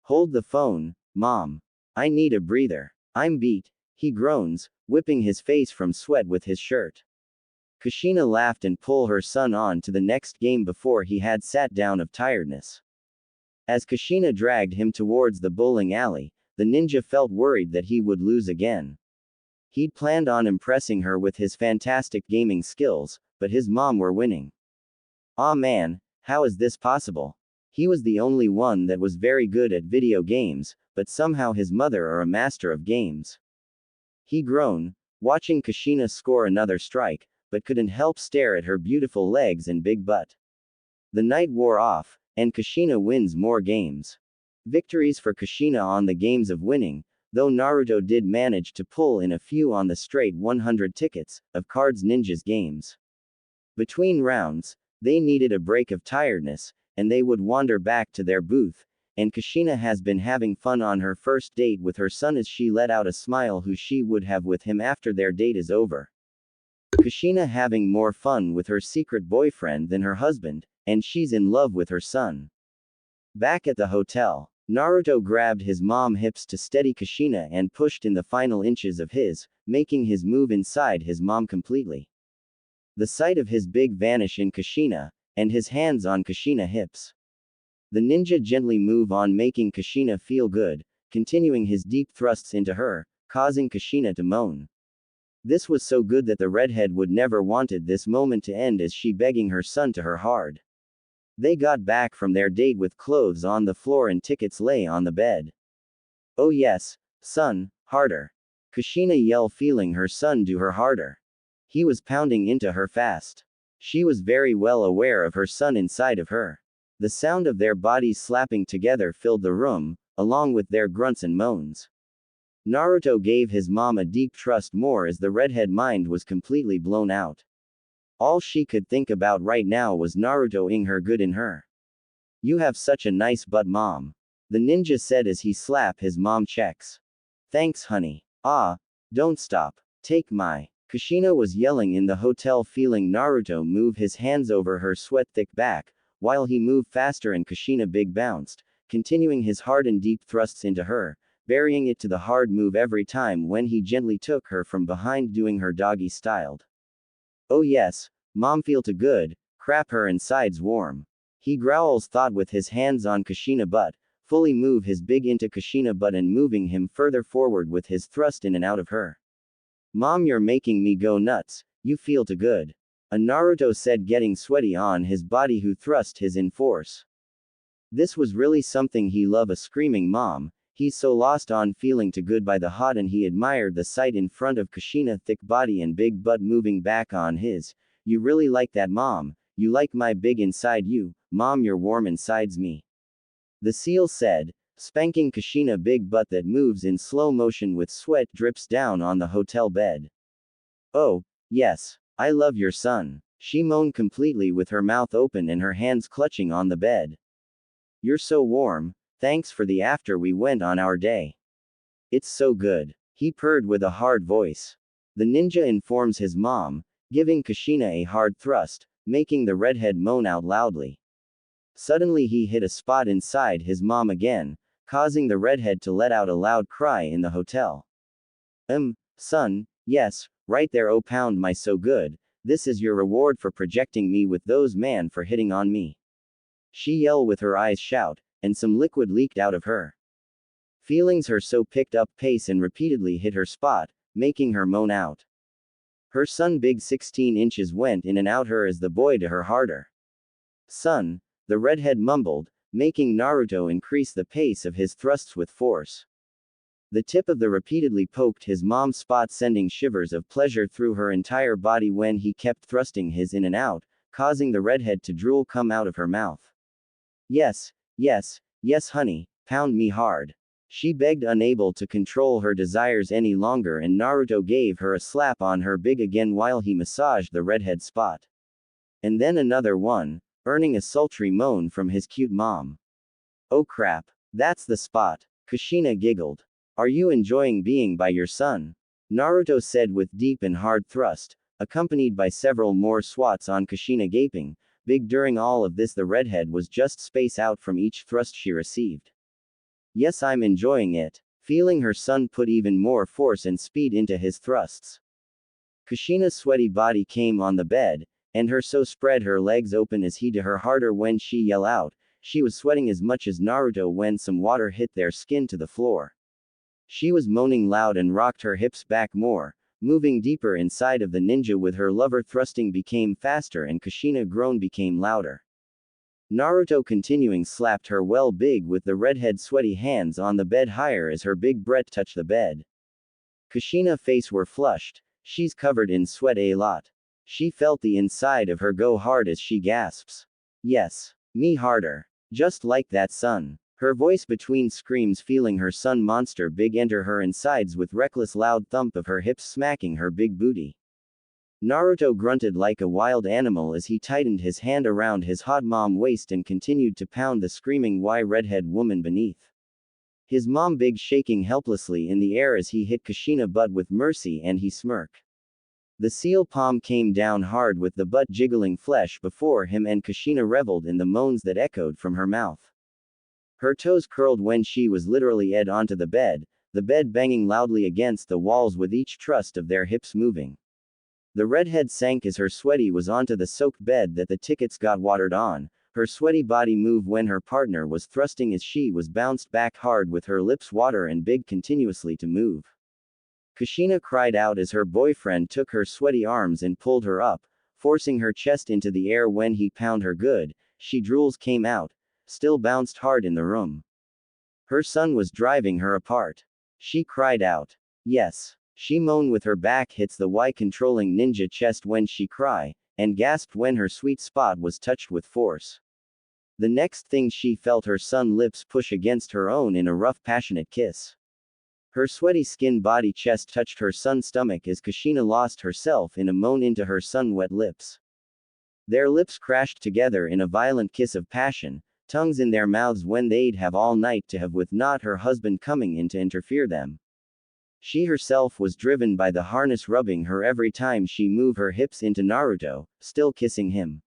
Hold the phone, Mom. I need a breather. I'm beat, he groans, whipping his face from sweat with his shirt. Kushina laughed and pulled her son on to the next game before he had sat down of tiredness. As Kushina dragged him towards the bowling alley, the ninja felt worried that he would lose again. He'd planned on impressing her with his fantastic gaming skills, but his mom were winning. Aw man, how is this possible? He was the only one that was very good at video games, but somehow his mother are a master of games. He groaned, watching Kushina score another strike, but couldn't help stare at her beautiful legs and big butt. The night wore off, and Kushina wins more games. Victories for Kushina on the games of winning, though Naruto did manage to pull in a few on the straight 100 tickets of Cards Ninja's games. Between rounds, they needed a break of tiredness, and they would wander back to their booth, and Kushina has been having fun on her first date with her son as she let out a smile who she would have with him after their date is over. Kushina having more fun with her secret boyfriend than her husband, and she's in love with her son. Back at the hotel, Naruto grabbed his mom's hips to steady Kushina and pushed in the final inches of his, making his move inside his mom completely. The sight of his big vanish in Kushina, and his hands on Kushina hips. The ninja gently move on, making Kushina feel good, continuing his deep thrusts into her, causing Kushina to moan. This was so good that the redhead would never wanted this moment to end as she begging her son to her hard. They got back from their date with clothes on the floor and tickets lay on the bed. Oh yes, son, harder. Kushina yelled, feeling her son do her harder. He was pounding into her fast. She was very well aware of her son inside of her. The sound of their bodies slapping together filled the room, along with their grunts and moans. Naruto gave his mom a deep trust more as the redhead mind was completely blown out. All she could think about right now was Naruto-ing her good in her. You have such a nice butt, mom. The ninja said as he slapped his mom checks. Thanks, honey. Ah, don't stop. Take my. Kushina was yelling in the hotel, feeling Naruto move his hands over her sweat-thick back, while he moved faster and Kushina big bounced, continuing his hard and deep thrusts into her, varying it to the hard move every time when he gently took her from behind, doing her doggy styled. Oh yes, mom feel too good, crap her insides warm. He growls thought with his hands on Kushina butt, fully move his big into Kushina butt and moving him further forward with his thrust in and out of her. Mom, you're making me go nuts, you feel too good. A Naruto said, getting sweaty on his body, who thrust his in force. This was really something he loved, a screaming mom. He's so lost on feeling too good by the hot, and he admired the sight in front of Kushina thick body and big butt moving back on his. You really like that, mom. You like my big inside you, mom, you're warm insides me. The seal said, spanking Kushina big butt that moves in slow motion with sweat drips down on the hotel bed. Oh, yes, I love your son, she moaned completely with her mouth open and her hands clutching on the bed. You're so warm, thanks for the after we went on our day. It's so good, he purred with a hard voice. The ninja informs his mom, giving Kushina a hard thrust, making the redhead moan out loudly. Suddenly he hit a spot inside his mom again, causing the redhead to let out a loud cry in the hotel. Son, yes, right there, oh pound my so good, this is your reward for projecting me with those man for hitting on me. She yelled with her eyes shout, and some liquid leaked out of her. Feelings her so picked up pace and repeatedly hit her spot, making her moan out. Her son big 16 inches went in and out her as the boy to her harder. Son, the redhead mumbled, making Naruto increase the pace of his thrusts with force. The tip of the repeatedly poked his mom's spot, sending shivers of pleasure through her entire body when he kept thrusting his in and out, causing the redhead to drool come out of her mouth. Yes, yes, yes honey, pound me hard. She begged, unable to control her desires any longer, and Naruto gave her a slap on her big again while he massaged the redhead spot. And then another one, earning a sultry moan from his cute mom. Oh crap, that's the spot, Kushina giggled. Are you enjoying being by your son? Naruto said with deep and hard thrust, accompanied by several more swats on Kushina gaping. Big during all of this, the redhead was just space out from each thrust she received. Yes, I'm enjoying it, feeling her son put even more force and speed into his thrusts. Kushina's sweaty body came on the bed, and her so spread her legs open as he to her harder when she yelled out. She was sweating as much as Naruto when some water hit their skin to the floor. She was moaning loud and rocked her hips back more, moving deeper inside of the ninja with her lover. Thrusting became faster and Kushina groan became louder. Naruto continuing slapped her well big with the redhead sweaty hands on the bed higher as her big breath touched the bed. Kushina face were flushed, she's covered in sweat a lot. She felt the inside of her go hard as she gasps. Yes, me harder. Just like that, son. Her voice between screams, feeling her son monster big enter her insides with reckless loud thump of her hips smacking her big booty. Naruto grunted like a wild animal as he tightened his hand around his hot mom waist and continued to pound the screaming redhead woman beneath. His mom big shaking helplessly in the air as he hit Kushina butt with mercy and he smirked. The seal palm came down hard with the butt jiggling flesh before him, and Kushina reveled in the moans that echoed from her mouth. Her toes curled when she was literally ed onto the bed banging loudly against the walls with each thrust of their hips moving. The redhead sank as her sweaty was onto the soaked bed that the tickets got watered on. Her sweaty body moved when her partner was thrusting as she was bounced back hard with her lips water and big continuously to move. Kushina cried out as her boyfriend took her sweaty arms and pulled her up, forcing her chest into the air when he pounded her good. She drools came out, still bounced hard in the room. Her son was driving her apart. She cried out. Yes. She moaned with her back hits the controlling ninja chest when she cried, and gasped when her sweet spot was touched with force. The next thing she felt her son lips push against her own in a rough passionate kiss. Her sweaty skin body chest touched her son's stomach as Kushina lost herself in a moan into her sun-wet lips. Their lips crashed together in a violent kiss of passion, tongues in their mouths when they'd have all night to have with not her husband coming in to interfere them. She herself was driven by the harness rubbing her every time she moved her hips into Naruto, still kissing him.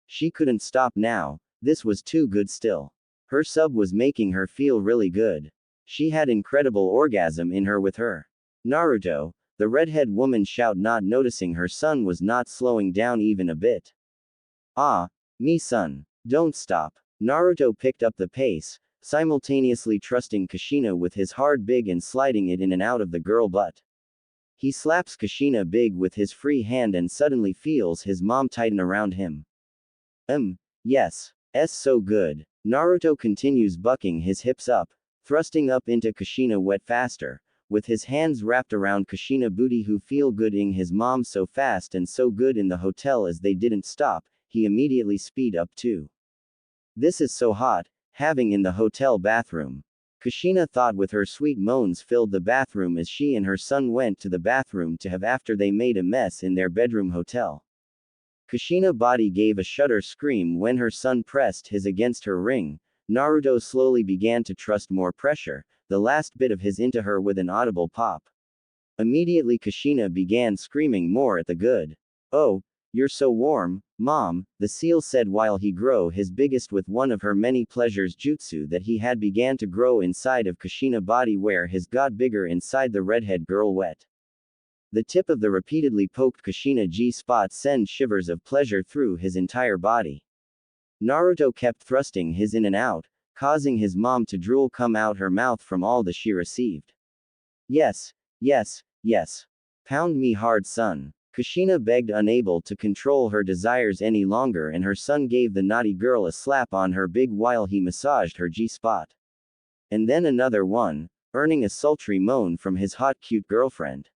She couldn't stop now, this was too good still. Her sub was making her feel really good. She had incredible orgasm in her with her. Naruto, the redhead woman shouted, not noticing her son was not slowing down even a bit. Ah, me son. Don't stop. Naruto picked up the pace, simultaneously trusting Kushina with his hard big and sliding it in and out of the girl butt. He slaps Kushina big with his free hand and suddenly feels his mom tighten around him. Yes. So good. Naruto continues bucking his hips up, thrusting up into Kushina wet faster, with his hands wrapped around Kushina booty who feel gooding his mom so fast and so good in the hotel as they didn't stop, he immediately speed up too. This is so hot, having in the hotel bathroom. Kushina thought with her sweet moans filled the bathroom as she and her son went to the bathroom to have after they made a mess in their bedroom hotel. Kushina body gave a shudder scream when her son pressed his against her ring. Naruto slowly began to trust more pressure, the last bit of his into her with an audible pop. Immediately Kushina began screaming more at the good. Oh, you're so warm, mom, the seal said while he grew his biggest with one of her many pleasures jutsu that he had began to grow inside of Kushina body where his got bigger inside the redhead girl wet. The tip of the repeatedly poked Kushina G-spot sent shivers of pleasure through his entire body. Naruto kept thrusting his in and out, causing his mom to drool come out her mouth from all the she received. Yes. Pound me hard son. Kushina begged unable to control her desires any longer and her son gave the naughty girl a slap on her big while he massaged her G-spot. And then another one, earning a sultry moan from his hot cute girlfriend.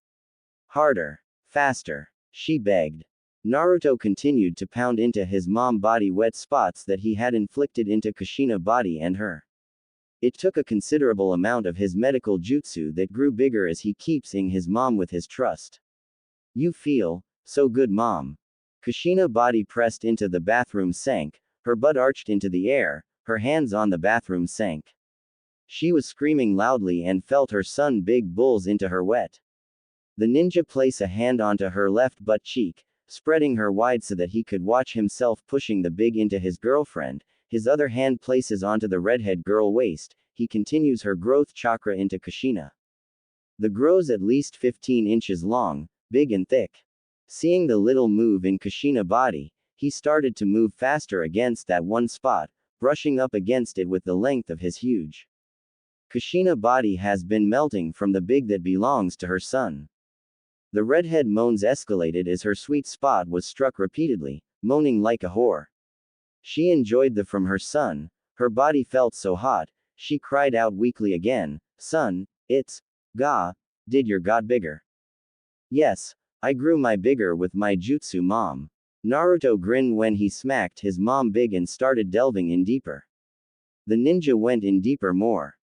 Harder. Faster. She begged. Naruto continued to pound into his mom body wet spots that he had inflicted into Kushina body and her. It took a considerable amount of his medical jutsu that grew bigger as he keeps in his mom with his trust. You feel so good mom. Kushina body pressed into the bathroom sink, her butt arched into the air, her hands on the bathroom sink. She was screaming loudly and felt her son big bulls into her wet. The ninja place a hand onto her left butt cheek, spreading her wide so that he could watch himself pushing the big into his girlfriend, his other hand places onto the redhead girl waist, he continues her growth chakra into Kushina. The grows at least 15 inches long, big and thick. Seeing the little move in Kushina body, he started to move faster against that one spot, brushing up against it with the length of his huge. Kushina body has been melting from the big that belongs to her son. The redhead moans escalated as her sweet spot was struck repeatedly, moaning like a whore. She enjoyed the from her son, her body felt so hot, she cried out weakly again, son, it's, did your got bigger? Yes, I grew my bigger with my jutsu mom. Naruto grinned when he smacked his mom big and started delving in deeper. The ninja went in deeper more.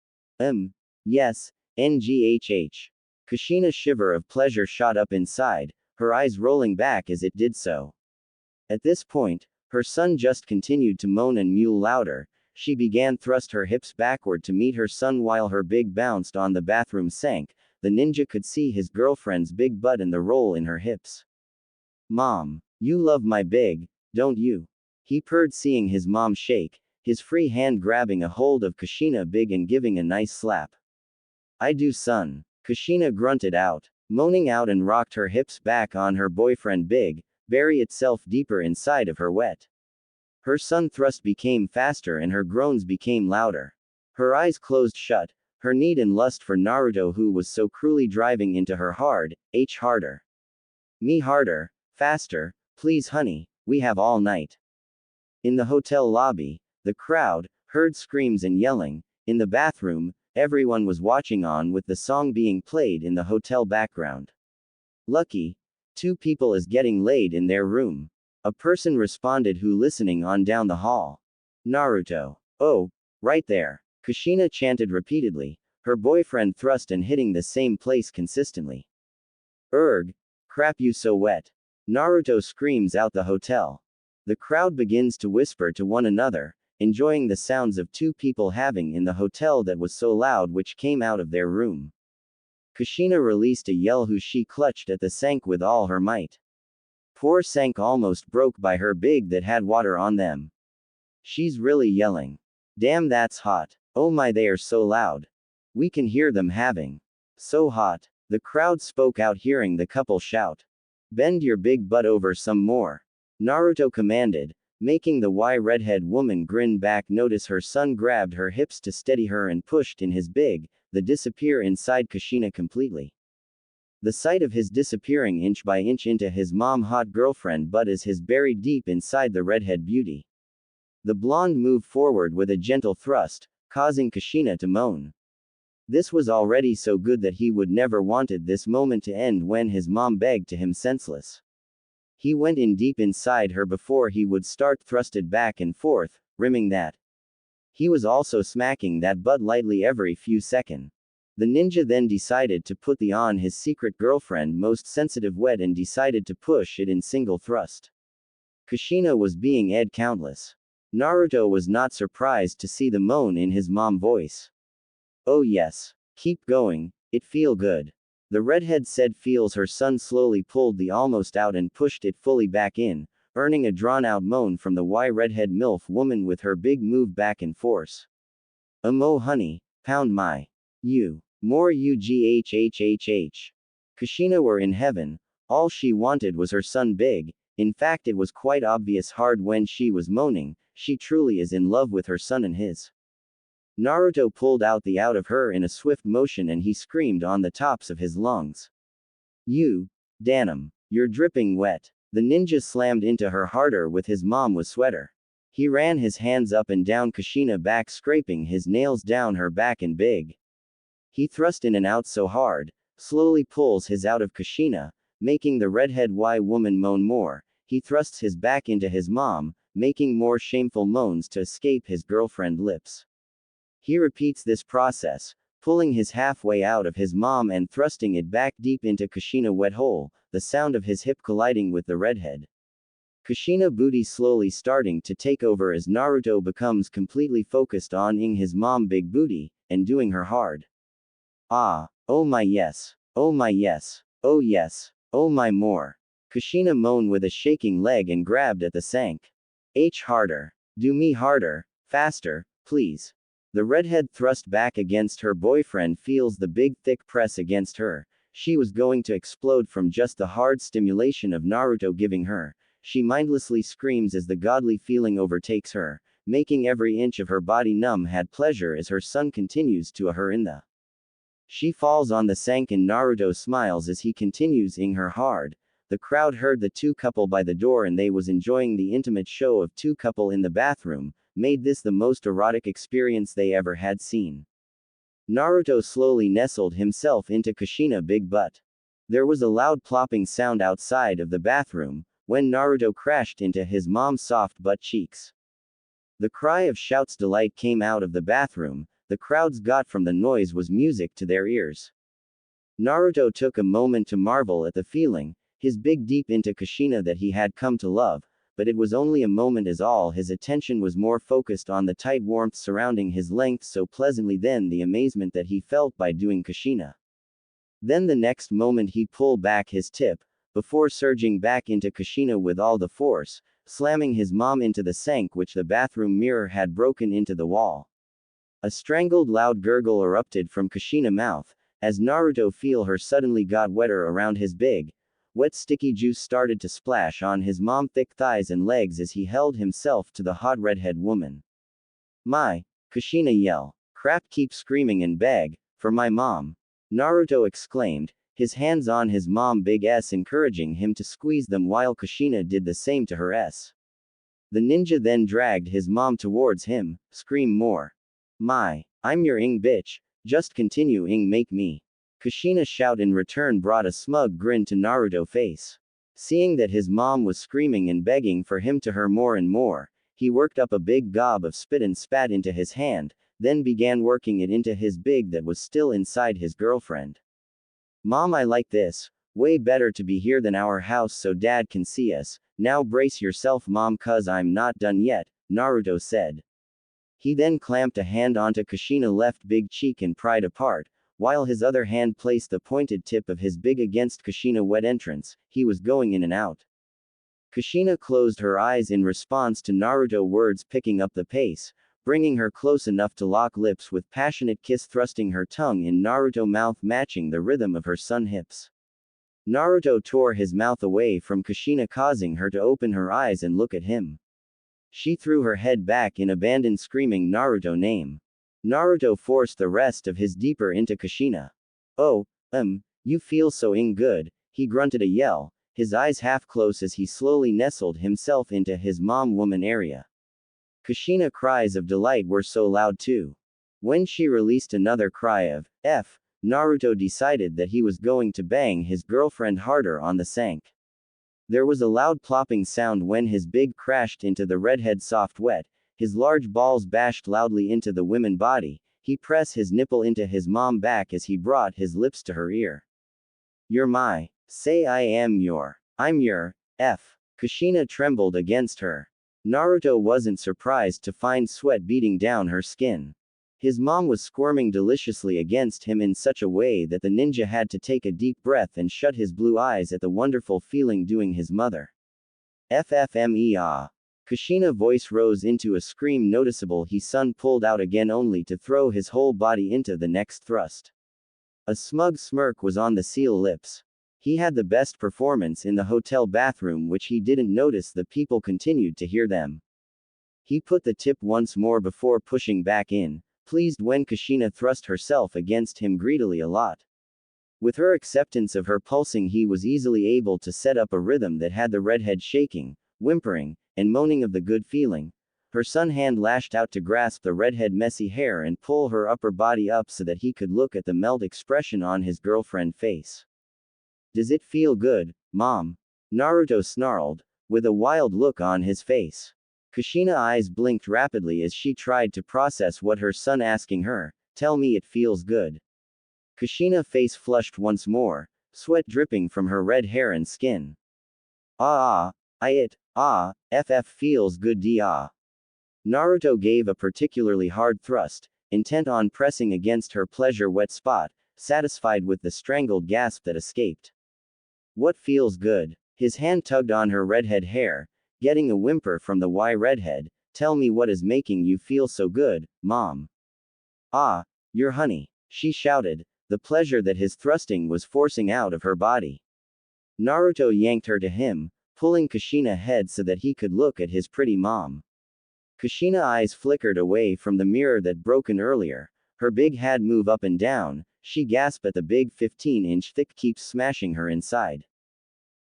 Yes, NGHH. Kushina's shiver of pleasure shot up inside, her eyes rolling back as it did so. At this point, her son just continued to moan and mew louder. She began thrust her hips backward to meet her son while her big bounced on the bathroom sink. The ninja could see his girlfriend's big butt and the roll in her hips. Mom, you love my big, don't you? He purred seeing his mom shake, his free hand grabbing a hold of Kushina big and giving a nice slap. I do son. Kushina grunted out, moaning out and rocked her hips back on her boyfriend big, bury itself deeper inside of her wet. Her son thrust became faster and her groans became louder. Her eyes closed shut, her need and lust for Naruto who was so cruelly driving into her hard, harder. Me harder, faster, please honey, we have all night. In the hotel lobby, the crowd heard screams and yelling. In the bathroom, everyone was watching on with the song being played in the hotel background. Lucky. 2 people is getting laid in their room. A person responded who listening on down the hall. Naruto. Oh, right there. Kushina chanted repeatedly, Her boyfriend thrust and hitting the same place consistently. Erg. Crap, you so wet. Naruto screams out the hotel. The crowd begins to whisper to one another, enjoying the sounds of two people having in the hotel that was so loud which came out of their room. Kushina released a yell who she clutched at the Thankx with all her might. Poor Thankx almost broke by her big that had water on them. She's really yelling. Damn, that's hot. Oh my, they are so loud. We can hear them having. So hot. The crowd spoke out hearing the couple shout. Bend your big butt over some more. Naruto commanded, making the redhead woman grin back. Notice her son grabbed her hips to steady her and pushed in his big, the disappear inside Kushina completely. The sight of his disappearing inch by inch into his mom hot girlfriend butt as his buried deep inside the redhead beauty. The blonde moved forward with a gentle thrust, causing Kushina to moan. This was already so good that he would never wanted this moment to end when his mom begged to him senseless. He went in deep inside her before he would start thrusted back and forth, rimming that. He was also smacking that butt lightly every few seconds. The ninja then decided to put the on his secret girlfriend most sensitive wet and decided to push it in single thrust. Kushina was being ed countless. Naruto was not surprised to see the moan in his mom voice. Oh yes. Keep going, it feel good. The redhead said feels her son slowly pulled the almost out and pushed it fully back in, earning a drawn-out moan from the redhead MILF woman with her big move back in force. Mo honey, pound my. You. More UGHHHH. Kushina were in heaven, all she wanted was her son big, in fact it was quite obvious hard when she was moaning, she truly is in love with her son and his. Naruto pulled out the out of her in a swift motion and he screamed on the tops of his lungs. You. Danum. You're dripping wet. The ninja slammed into her harder with his mom was sweater. He ran his hands up and down Kushina back scraping his nails down her back and big. He thrust in and out so hard, slowly pulls his out of Kushina, making the redhead woman moan more. He thrusts his back into his mom, making more shameful moans to escape his girlfriend lips. He repeats this process, pulling his halfway out of his mom and thrusting it back deep into Kushina wet hole, the sound of his hip colliding with the redhead. Kushina booty slowly starting to take over as Naruto becomes completely focused on his mom big booty, and doing her hard. Ah, oh my yes, oh my yes, oh yes, oh my more. Kushina moaned with a shaking leg and grabbed at the Thankx. Harder. Do me harder, faster, please. The redhead thrust back against her boyfriend feels the big thick press against her. She was going to explode from just the hard stimulation of Naruto giving her. She mindlessly screams as the godly feeling overtakes her, making every inch of her body numb had pleasure as her son continues to her in the. She falls on the Thankx and Naruto smiles as he continues ing her hard. The crowd heard the two couple by the door and they was enjoying the intimate show of two couple in the bathroom, made this the most erotic experience they ever had seen. Naruto slowly nestled himself into Kushina big butt. There was a loud plopping sound outside of the bathroom, when Naruto crashed into his mom's soft butt cheeks. The cry of shouts delight came out of the bathroom, the crowds got from the noise was music to their ears. Naruto took a moment to marvel at the feeling, his big deep into Kushina that he had come to love, but it was only a moment as all his attention was more focused on the tight warmth surrounding his length so pleasantly than the amazement that he felt by doing Kushina. Then the next moment he pulled back his tip, before surging back into Kushina with all the force, slamming his mom into the Thankx which the bathroom mirror had broken into the wall. A strangled loud gurgle erupted from Kushina's mouth, as Naruto feel her suddenly got wetter around his big, wet sticky juice started to splash on his mom thick thighs and legs as he held himself to the hot redhead woman. My. Kushina yell. Crap, keep screaming and beg, for my mom. Naruto exclaimed, his hands on his mom big S encouraging him to squeeze them while Kushina did the same to her S. The ninja then dragged his mom towards him, scream more. My. I'm your bitch, just continue make me. Kushina shout in return brought a smug grin to Naruto face. Seeing that his mom was screaming and begging for him to her more and more, he worked up a big gob of spit and spat into his hand, then began working it into his big that was still inside his girlfriend. Mom, I like this. Way better to be here than our house so dad can see us. Now brace yourself, mom, cuz I'm not done yet, Naruto said. He then clamped a hand onto Kushina's left big cheek and pried apart, while his other hand placed the pointed tip of his big against Kushina's wet entrance. He was going in and out. Kushina closed her eyes in response to Naruto's words, picking up the pace, bringing her close enough to lock lips with passionate kiss, thrusting her tongue in Naruto's mouth, matching the rhythm of her son's hips. Naruto tore his mouth away from Kushina, causing her to open her eyes and look at him. She threw her head back in abandon, screaming Naruto's name. Naruto forced the rest of his deeper into Kushina. Oh, you feel so good, he grunted a yell, his eyes half closed as he slowly nestled himself into his mom-woman area. Kushina's cries of delight were so loud too. When she released another cry of F, Naruto decided that he was going to bang his girlfriend harder on the sank. There was a loud plopping sound when his big crashed into the redhead's soft wet, his large balls bashed loudly into the woman's body, he pressed his nipple into his mom back as he brought his lips to her ear. You're my, say I am your, I'm your, F. Kushina trembled against her. Naruto wasn't surprised to find sweat beating down her skin. His mom was squirming deliciously against him in such a way that the ninja had to take a deep breath and shut his blue eyes at the wonderful feeling doing his mother. FFME ah. Kushina's voice rose into a scream noticeable. His son pulled out again only to throw his whole body into the next thrust. A smug smirk was on the seal lips. He had the best performance in the hotel bathroom, which he didn't notice the people continued to hear them. He put the tip once more before pushing back in, pleased when Kushina thrust herself against him greedily a lot. With her acceptance of her pulsing, he was easily able to set up a rhythm that had the redhead shaking, whimpering, and moaning of the good feeling. Her son hand lashed out to grasp the redhead messy hair and pull her upper body up so that he could look at the melt expression on his girlfriend's face. Does it feel good, Mom? Naruto snarled, with a wild look on his face. Kushina's eyes blinked rapidly as she tried to process what her son asking her. Tell me it feels good. Kushina's face flushed once more, sweat dripping from her red hair and skin. FF feels good da. Naruto gave a particularly hard thrust, intent on pressing against her pleasure-wet spot, satisfied with the strangled gasp that escaped. What feels good? His hand tugged on her redhead hair, getting a whimper from the redhead. Tell me what is making you feel so good, Mom. Your honey, she shouted, the pleasure that his thrusting was forcing out of her body. Naruto yanked her to him, pulling Kushina's head so that he could look at his pretty mom. Kushina's eyes flickered away from the mirror that broken earlier, her big head moved up and down, she gasped at the big 15-inch thick keeps smashing her inside.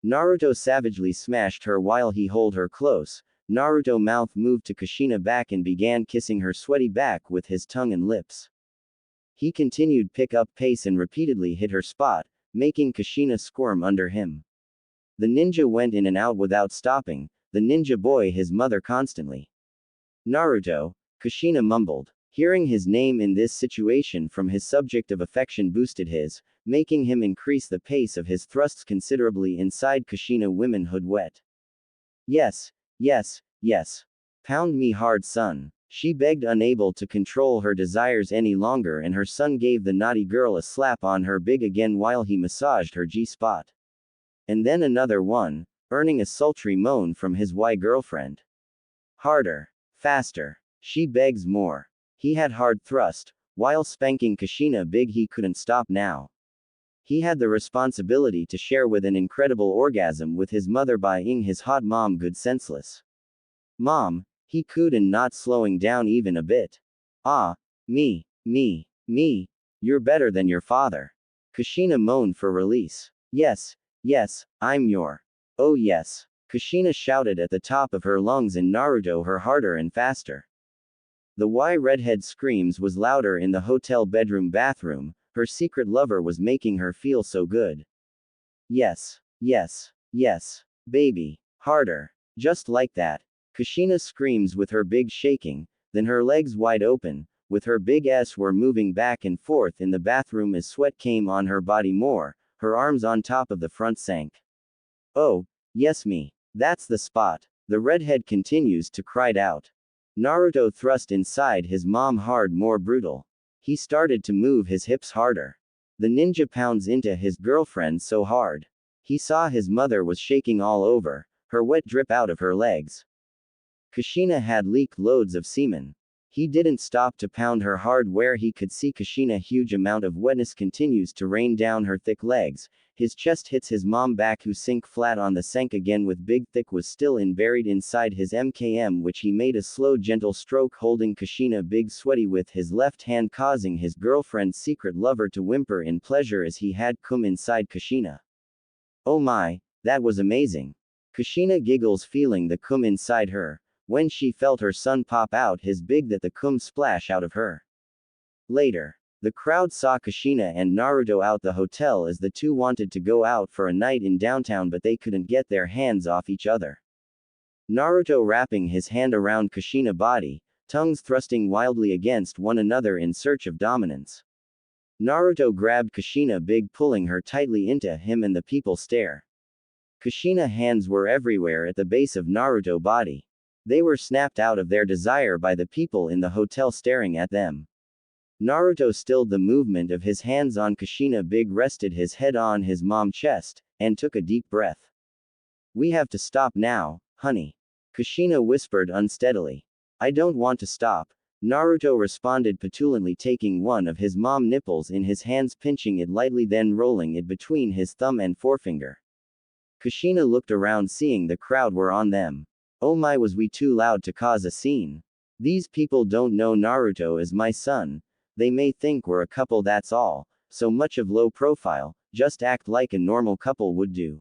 Naruto savagely smashed her while he held her close. Naruto's mouth moved to Kushina's back and began kissing her sweaty back with his tongue and lips. He continued pick up pace and repeatedly hit her spot, making Kushina squirm under him. The ninja went in and out without stopping, the ninja boy his mother constantly. Naruto, Kushina mumbled. Hearing his name in this situation from his subject of affection boosted his, making him increase the pace of his thrusts considerably inside Kushina's womanhood wet. Yes, yes, yes. Pound me hard, son. She begged, unable to control her desires any longer, and her son gave the naughty girl a slap on her big again while he massaged her G-spot. And then another one, earning a sultry moan from his girlfriend. Harder. Faster. She begs more. He had hard thrust, while spanking Kushina big. He couldn't stop now. He had the responsibility to share with an incredible orgasm with his mother buying his hot mom good senseless. Mom, he couldn't, not slowing down even a bit. Me, you're better than your father. Kushina moaned for release. Yes, I'm your. Oh yes. Kushina shouted at the top of her lungs and Naruto her harder and faster. The redhead screams was louder in the hotel bedroom bathroom, her secret lover was making her feel so good. Yes, baby, harder, just like that. Kushina screams with her big shaking, then her legs wide open, with her big S were moving back and forth in the bathroom as sweat came on her body more, her arms on top of the front sank. Oh, yes me. That's the spot. The redhead continues to cried out. Naruto thrust inside his mom hard more brutal. He started to move his hips harder. The ninja pounds into his girlfriend so hard. He saw his mother was shaking all over, her wet drip out of her legs. Kushina had leaked loads of semen. He didn't stop to pound her hard where he could see Kushina huge amount of wetness continues to rain down her thick legs. His chest hits his mom back who sink flat on the sank again with big thick was still in buried inside his MKM which he made a slow gentle stroke holding Kushina big sweaty with his left hand causing his girlfriend's secret lover to whimper in pleasure as he had cum inside Kushina. Oh my, that was amazing. Kushina giggles feeling the cum inside her. When she felt her son pop out his big that the cum splash out of her. Later, the crowd saw Kushina and Naruto out the hotel as the two wanted to go out for a night in downtown but they couldn't get their hands off each other. Naruto wrapping his hand around Kushina body, tongues thrusting wildly against one another in search of dominance. Naruto grabbed Kushina big pulling her tightly into him and the people stare. Kushina hands were everywhere at the base of Naruto body. They were snapped out of their desire by the people in the hotel staring at them. Naruto stilled the movement of his hands on Kushina big rested his head on his mom's chest, and took a deep breath. We have to stop now, honey. Kushina whispered unsteadily. I don't want to stop. Naruto responded petulantly taking one of his mom's nipples in his hands pinching it lightly then rolling it between his thumb and forefinger. Kushina looked around seeing the crowd were on them. Oh my was we too loud to cause a scene. These people don't know Naruto is my son. They may think we're a couple that's all, so much of low profile, just act like a normal couple would do.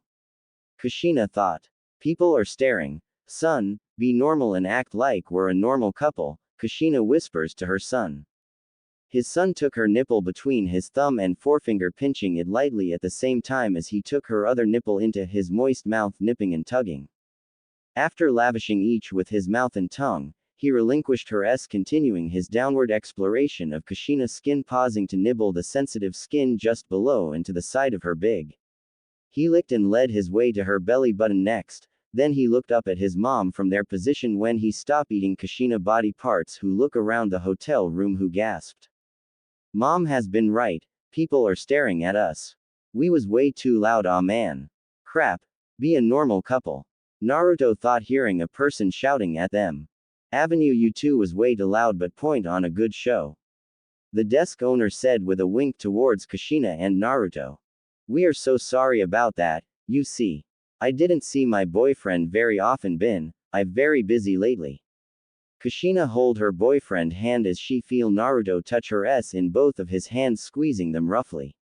Kushina thought. People are staring. Son, be normal and act like we're a normal couple, Kushina whispers to her son. His son took her nipple between his thumb and forefinger pinching it lightly at the same time as he took her other nipple into his moist mouth nipping and tugging. After lavishing each with his mouth and tongue, he relinquished her continuing his downward exploration of Kushina's skin pausing to nibble the sensitive skin just below and to the side of her big. He licked and led his way to her belly button next, then he looked up at his mom from their position when he stopped eating Kushina body parts who look around the hotel room who gasped. Mom has been right, people are staring at us. We was way too loud aw man. Crap, be a normal couple. Naruto thought hearing a person shouting at them. Avenue U2 was way too loud but point on a good show. The desk owner said with a wink towards Kushina and Naruto. We are so sorry about that, you see. I didn't see my boyfriend very often I've very busy lately. Kushina hold her boyfriend hand as she feel Naruto touch her in both of his hands squeezing them roughly.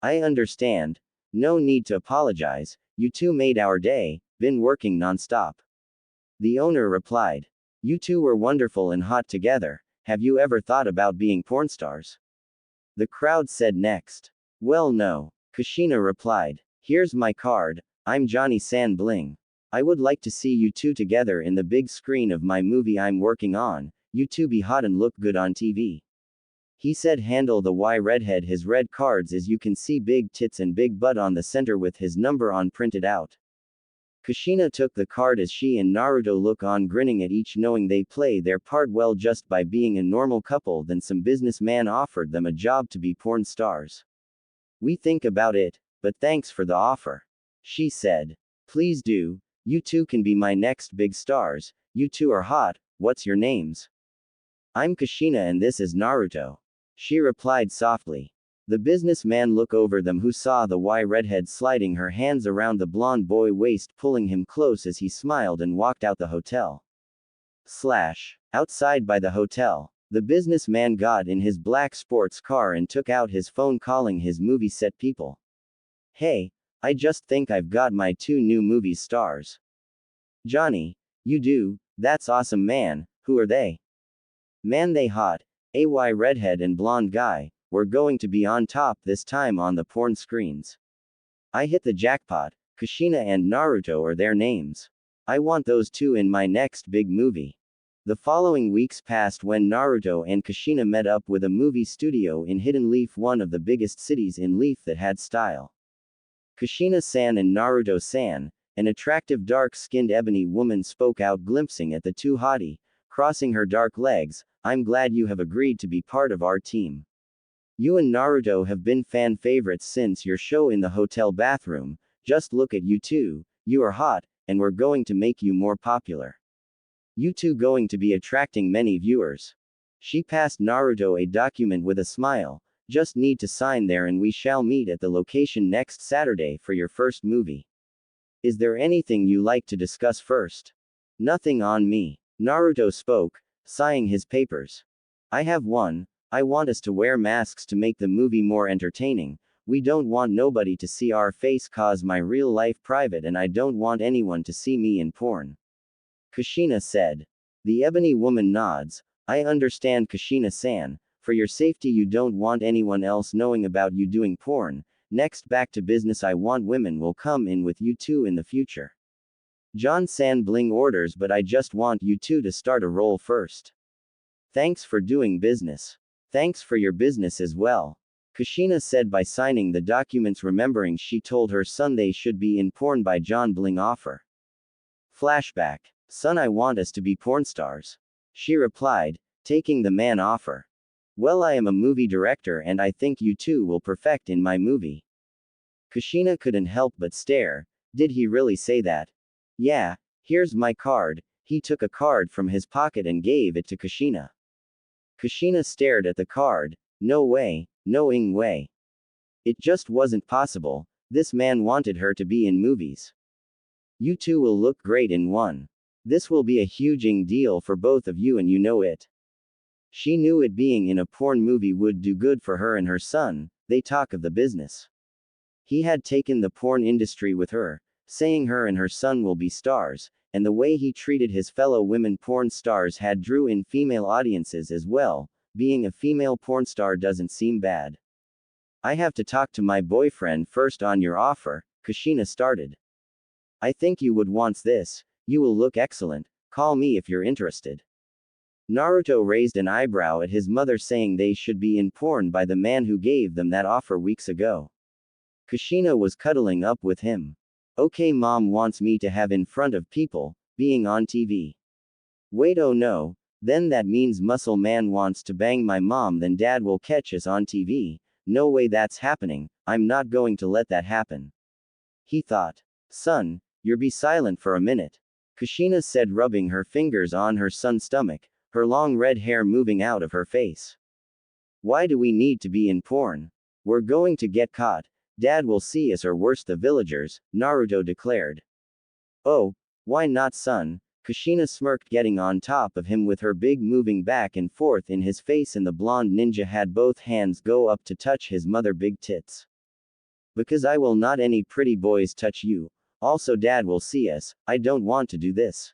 I understand. No need to apologize, you two made our day, been working non-stop. The owner replied. You two were wonderful and hot together, have you ever thought about being porn stars? The crowd said next. Well no, Kushina replied. Here's my card, I'm Johnny San Bling. I would like to see you two together in the big screen of my movie I'm working on, you two be hot and look good on TV. He said handle the redhead his red cards as you can see big tits and big butt on the center with his number on printed out. Kushina took the card as she and Naruto look on grinning at each knowing they play their part well just by being a normal couple then some businessman offered them a job to be porn stars. We think about it, but thanks for the offer. She said. Please do, you two can be my next big stars, you two are hot, what's your names? I'm Kushina and this is Naruto. She replied softly. The businessman looked over them who saw the redhead sliding her hands around the blonde boy waist pulling him close as he smiled and walked out the hotel. Outside by the hotel, the businessman got in his black sports car and took out his phone calling his movie set people. Hey, I just think I've got my two new movie stars. Johnny, you do, that's awesome man, who are they? Man they hot, AY redhead and blonde guy. We're going to be on top this time on the porn screens. I hit the jackpot, Kushina and Naruto are their names. I want those two in my next big movie. The following weeks passed when Naruto and Kushina met up with a movie studio in Hidden Leaf, one of the biggest cities in Leaf that had style. Kushina-san and Naruto-san, an attractive dark-skinned ebony woman, spoke out, glimpsing at the two hottie, crossing her dark legs. I'm glad you have agreed to be part of our team. You and Naruto have been fan favorites since your show in the hotel bathroom. Just look at you two, you are hot, and we're going to make you more popular. You two going to be attracting many viewers. She passed Naruto a document with a smile. Just need to sign there and we shall meet at the location next Saturday for your first movie. Is there anything you like to discuss first? Nothing on me. Naruto spoke, sighing his papers. I have one. I want us to wear masks to make the movie more entertaining. We don't want nobody to see our face cause my real life private, and I don't want anyone to see me in porn. Kushina said. The ebony woman nods. I understand, Kushina-san. For your safety you don't want anyone else knowing about you doing porn. Next, back to business. I want women will come in with you two in the future. John-san bling orders, but I just want you two to start a role first. Thanks for doing business. Thanks for your business as well. Kushina said by signing the documents, remembering she told her son they should be in porn by John bling offer. Flashback. Son, I want us to be porn stars. She replied, taking the man offer. Well, I am a movie director and I think you two will perfect in my movie. Kushina couldn't help but stare. Did he really say that? Yeah, here's my card. He took a card from his pocket and gave it to Kushina. Kushina stared at the card. No way, no-ing way. It just wasn't possible. This man wanted her to be in movies. You two will look great in one. This will be a huge deal for both of you and you know it. She knew it, being in a porn movie would do good for her and her son. They talk of the business. He had taken the porn industry with her, saying her and her son will be stars, and the way he treated his fellow women porn stars had drew in female audiences as well. Being a female porn star doesn't seem bad. I have to talk to my boyfriend first on your offer, Kushina started. I think you would want this. You will look excellent. Call me if you're interested. Naruto raised an eyebrow at his mother, saying they should be in porn by the man who gave them that offer weeks ago. Kushina was cuddling up with him. Okay, mom wants me to have in front of people, being on TV. Wait, oh no, then that means Muscle Man wants to bang my mom, then dad will catch us on TV. No way that's happening, I'm not going to let that happen. He thought. Son, you're be silent for a minute. Kushina said, rubbing her fingers on her son's stomach, her long red hair moving out of her face. Why do we need to be in porn? We're going to get caught. Dad will see us, or worse the villagers, Naruto declared. Oh, why not, son? Kushina smirked, getting on top of him with her big moving back and forth in his face, and the blonde ninja had both hands go up to touch his mother big tits. Because I will not any pretty boys touch you. Also dad will see us. I don't want to do this.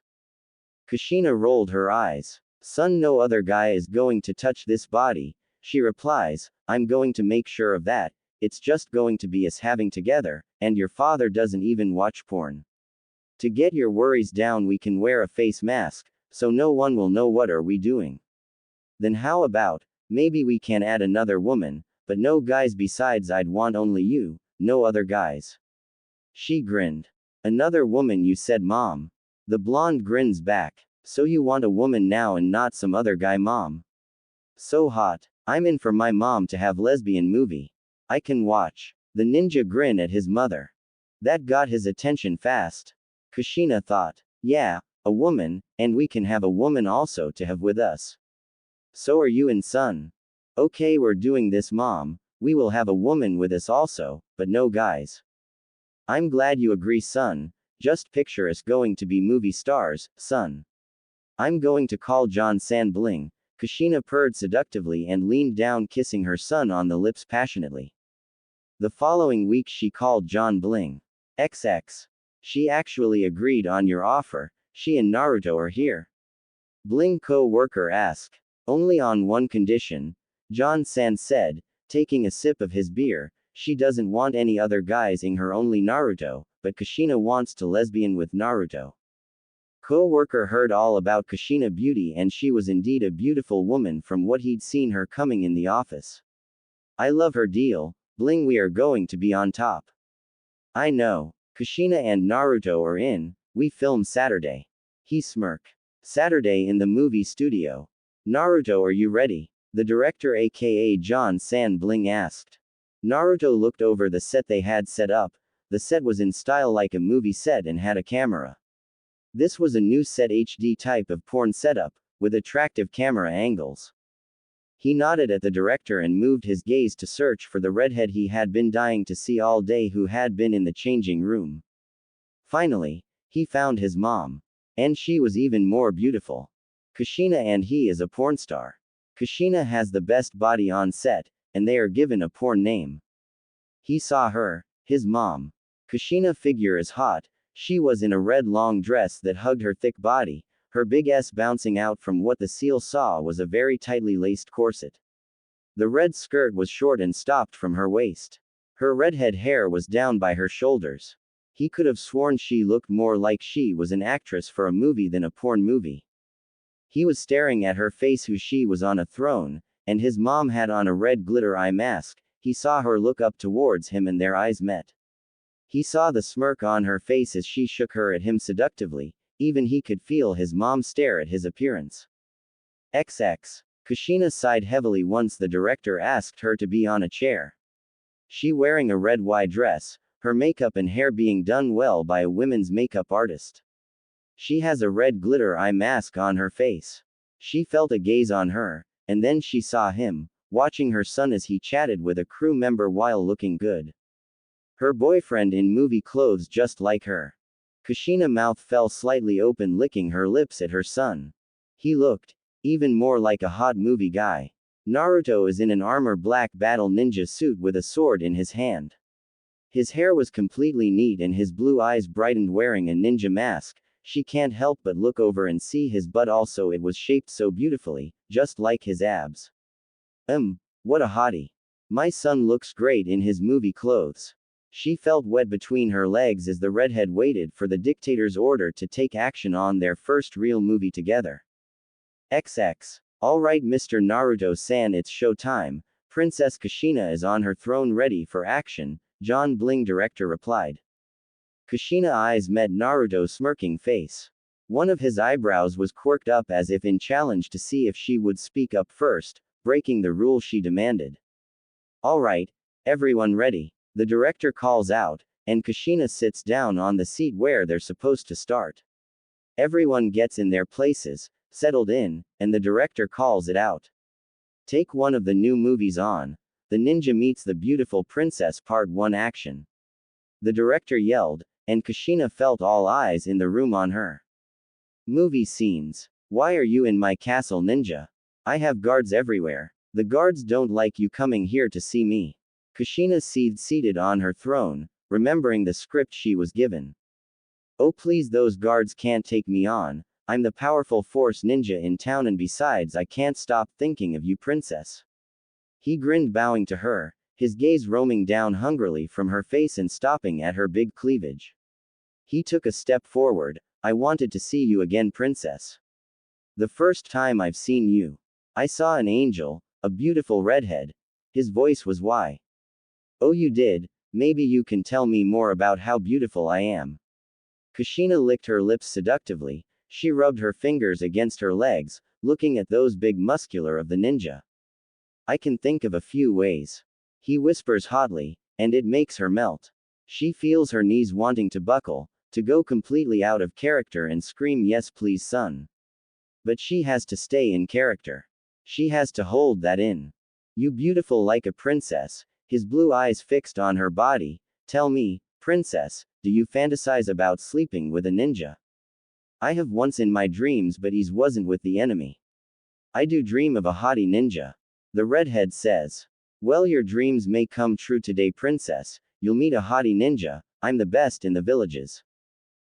Kushina rolled her eyes. Son, no other guy is going to touch this body. She replies, I'm going to make sure of that. It's just going to be us having together, and your father doesn't even watch porn. To get your worries down we can wear a face mask, so no one will know what are we doing. Then how about, maybe we can add another woman, but no guys besides. I'd want only you, no other guys. She grinned. Another woman, you said, mom. The blonde grins back. So you want a woman now and not some other guy, mom? So hot. I'm in for my mom to have lesbian movie. I can watch. The ninja grinned at his mother. That got his attention fast. Kushina thought. Yeah, a woman, and we can have a woman also to have with us. So are you and son. Okay, we're doing this, mom. We will have a woman with us also, but no guys. I'm glad you agree, son. Just picture us going to be movie stars, son. I'm going to call John San bling. Kushina purred seductively and leaned down, kissing her son on the lips passionately. The following week she called John bling. XX. She actually agreed on your offer. She and Naruto are here. Bling co-worker asked. Only on one condition. John San said, taking a sip of his beer. She doesn't want any other guys in her, only Naruto, but Kushina wants to lesbian with Naruto. Co-worker heard all about Kushina beauty, and she was indeed a beautiful woman from what he'd seen her coming in the office. I love her deal, bling, we are going to be on top. I know. Kushina and Naruto are in, we film Saturday. He smirked. Saturday in the movie studio. Naruto, are you ready? The director aka John San Bling asked. Naruto looked over the set they had set up. The set was in style like a movie set and had a camera. This was a new set HD type of porn setup, with attractive camera angles. He nodded at the director and moved his gaze to search for the redhead he had been dying to see all day, who had been in the changing room. Finally, he found his mom. And she was even more beautiful. Kushina, and he is a porn star. Kushina has the best body on set, and they are given a porn name. He saw her, his mom. Kushina figure is hot. She was in a red long dress that hugged her thick body, her big S bouncing out from what the seal saw was a very tightly laced corset. The red skirt was short and stopped from her waist. Her redhead hair was down by her shoulders. He could have sworn she looked more like she was an actress for a movie than a porn movie. He was staring at her face, who she was on a throne, and his mom had on a red glitter eye mask. He saw her look up towards him and their eyes met. He saw the smirk on her face as she shook her at him seductively. Even he could feel his mom stare at his appearance. XX. Kushina sighed heavily once the director asked her to be on a chair. She wearing a red Y dress, her makeup and hair being done well by a women's makeup artist. She has a red glitter eye mask on her face. She felt a gaze on her, and then she saw him, watching her son as he chatted with a crew member while looking good. Her boyfriend in movie clothes just like her. Kushina's mouth fell slightly open, licking her lips at her son. He looked even more like a hot movie guy. Naruto is in an armor black battle ninja suit with a sword in his hand. His hair was completely neat and his blue eyes brightened, wearing a ninja mask. She can't help but look over and see his butt also, it was shaped so beautifully, just like his abs. What a hottie. My son looks great in his movie clothes. She felt wet between her legs as the redhead waited for the dictator's order to take action on their first real movie together. XX. Alright Mr. Naruto-san, it's show time. Princess Kushina is on her throne ready for action, John Bling director replied. Kushina's eyes met Naruto's smirking face. One of his eyebrows was quirked up as if in challenge to see if she would speak up first, breaking the rule she demanded. Alright, everyone ready. The director calls out, and Kushina sits down on the seat where they're supposed to start. Everyone gets in their places, settled in, and the director calls it out. Take one of the new movies on. The Ninja Meets the Beautiful Princess Part 1 action. The director yelled, and Kushina felt all eyes in the room on her. Movie scenes. Why are you in my castle, ninja? I have guards everywhere. The guards don't like you coming here to see me. Kushina seated on her throne, remembering the script she was given. Oh please, those guards can't take me on. I'm the powerful force ninja in town, and besides I can't stop thinking of you, princess. He grinned, bowing to her, his gaze roaming down hungrily from her face and stopping at her big cleavage. He took a step forward. I wanted to see you again, princess. The first time I've seen you, I saw an angel, a beautiful redhead. His voice was why. Oh, you did? Maybe you can tell me more about how beautiful I am. Kushina licked her lips seductively. She rubbed her fingers against her legs, looking at those big muscular of the ninja. I can think of a few ways. He whispers hotly, and it makes her melt. She feels her knees wanting to buckle, to go completely out of character and scream, yes please son. But she has to stay in character. She has to hold that in. You beautiful like a princess. His blue eyes fixed on her body. Tell me, princess, do you fantasize about sleeping with a ninja? I have once in my dreams, but he wasn't with the enemy. I do dream of a hottie ninja. The redhead says. Well, your dreams may come true today, princess. You'll meet a hottie ninja. I'm the best in the villages.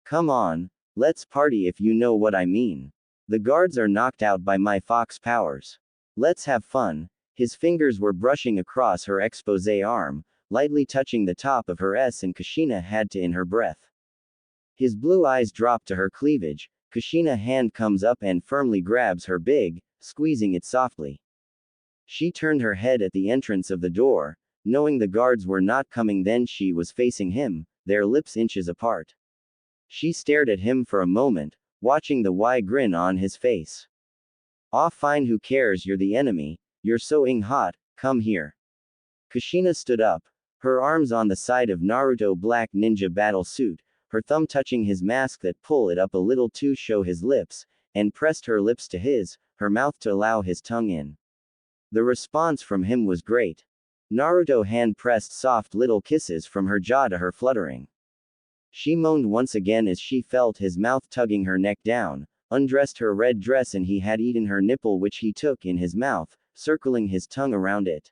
Come on, let's party if you know what I mean. The guards are knocked out by my fox powers. Let's have fun. His fingers were brushing across her exposé arm, lightly touching the top of her S, and Kushina had to in her breath. His blue eyes dropped to her cleavage. Kushina's hand comes up and firmly grabs her big, squeezing it softly. She turned her head at the entrance of the door, knowing the guards were not coming. Then she was facing him, their lips inches apart. She stared at him for a moment, watching the wide grin on his face. "Ah, fine, who cares, you're the enemy, you're so hot, come here." Kushina stood up, her arms on the side of Naruto black ninja battle suit, her thumb touching his mask that pull it up a little to show his lips, and pressed her lips to his, her mouth to allow his tongue in. The response from him was great. Naruto hand pressed soft little kisses from her jaw to her fluttering. She moaned once again as she felt his mouth tugging her neck down, undressed her red dress, and he had eaten her nipple, which he took in his mouth, circling his tongue around it.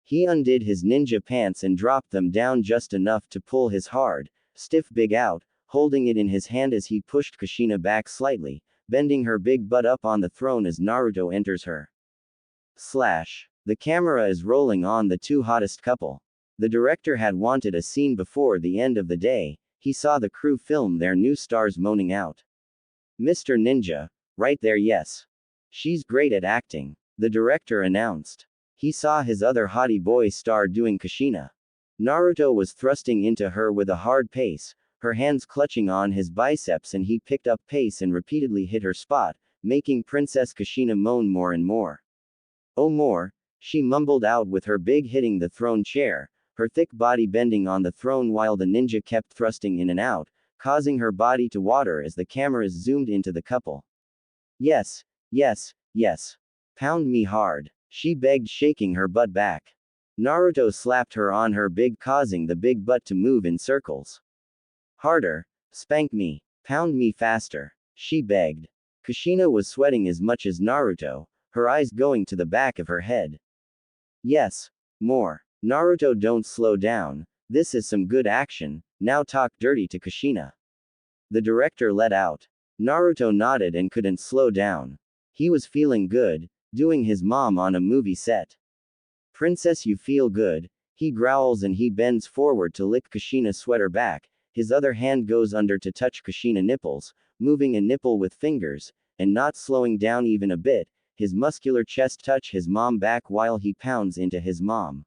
He undid his ninja pants and dropped them down just enough to pull his hard, stiff big out, holding it in his hand as he pushed Kushina back slightly, bending her big butt up on the throne as Naruto enters her. Slash. The camera is rolling on the two hottest couple. The director had wanted a scene before the end of the day. He saw the crew film their new stars moaning out. "Mr. Ninja, right there, yes. She's great at acting," the director announced. He saw his other hottie boy star doing Kushina. Naruto was thrusting into her with a hard pace, her hands clutching on his biceps, and he picked up pace and repeatedly hit her spot, making Princess Kushina moan more and more. "Oh, more," she mumbled out with her big hitting the throne chair, her thick body bending on the throne while the ninja kept thrusting in and out, causing her body to water as the cameras zoomed into the couple. "Yes, yes, yes. Pound me hard," she begged, shaking her butt back. Naruto slapped her on her big, causing the big butt to move in circles. "Harder. Spank me. Pound me faster," she begged. Kushina was sweating as much as Naruto, her eyes going to the back of her head. "Yes. More. Naruto, don't slow down. This is some good action. Now talk dirty to Kushina." The director let out. Naruto nodded and couldn't slow down. He was feeling good, doing his mom on a movie set. "Princess, you feel good," he growls, and he bends forward to lick Kushina's sweater back. His other hand goes under to touch Kushina's nipples, moving a nipple with fingers, and not slowing down even a bit. His muscular chest touch his mom back while he pounds into his mom.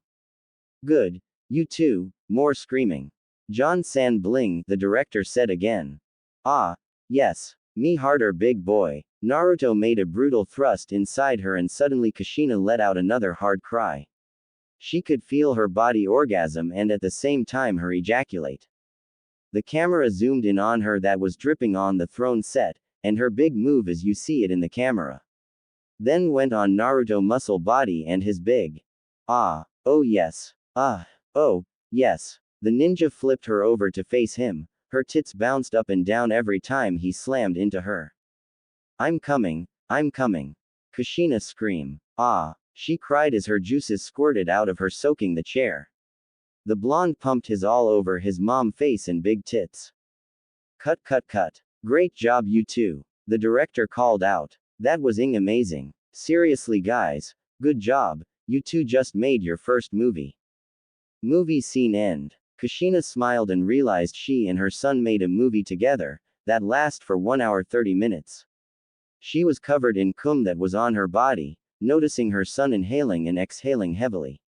"Good. You too." More screaming. "John-san bling," the director said again. "Ah. Yes. Me harder, big boy." Naruto made a brutal thrust inside her, and suddenly Kushina let out another hard cry. She could feel her body orgasm and at the same time her ejaculate. The camera zoomed in on her that was dripping on the throne set, and her big move as you see it in the camera. Then went on Naruto muscle body and his big. "Ah. Oh yes. Ah. Oh, yes." The ninja flipped her over to face him, her tits bounced up and down every time he slammed into her. I'm coming. Kushina screamed. "Ah." She cried as her juices squirted out of her, soaking the chair. The blonde pumped his all over his mom face and big tits. Cut. Great job, you two," the director called out. "That was amazing. Seriously, guys, good job. You two just made your first movie." Movie scene end. Kushina smiled and realized she and her son made a movie together that lasted for 1 hour 30 minutes. She was covered in cum that was on her body, noticing her son inhaling and exhaling heavily.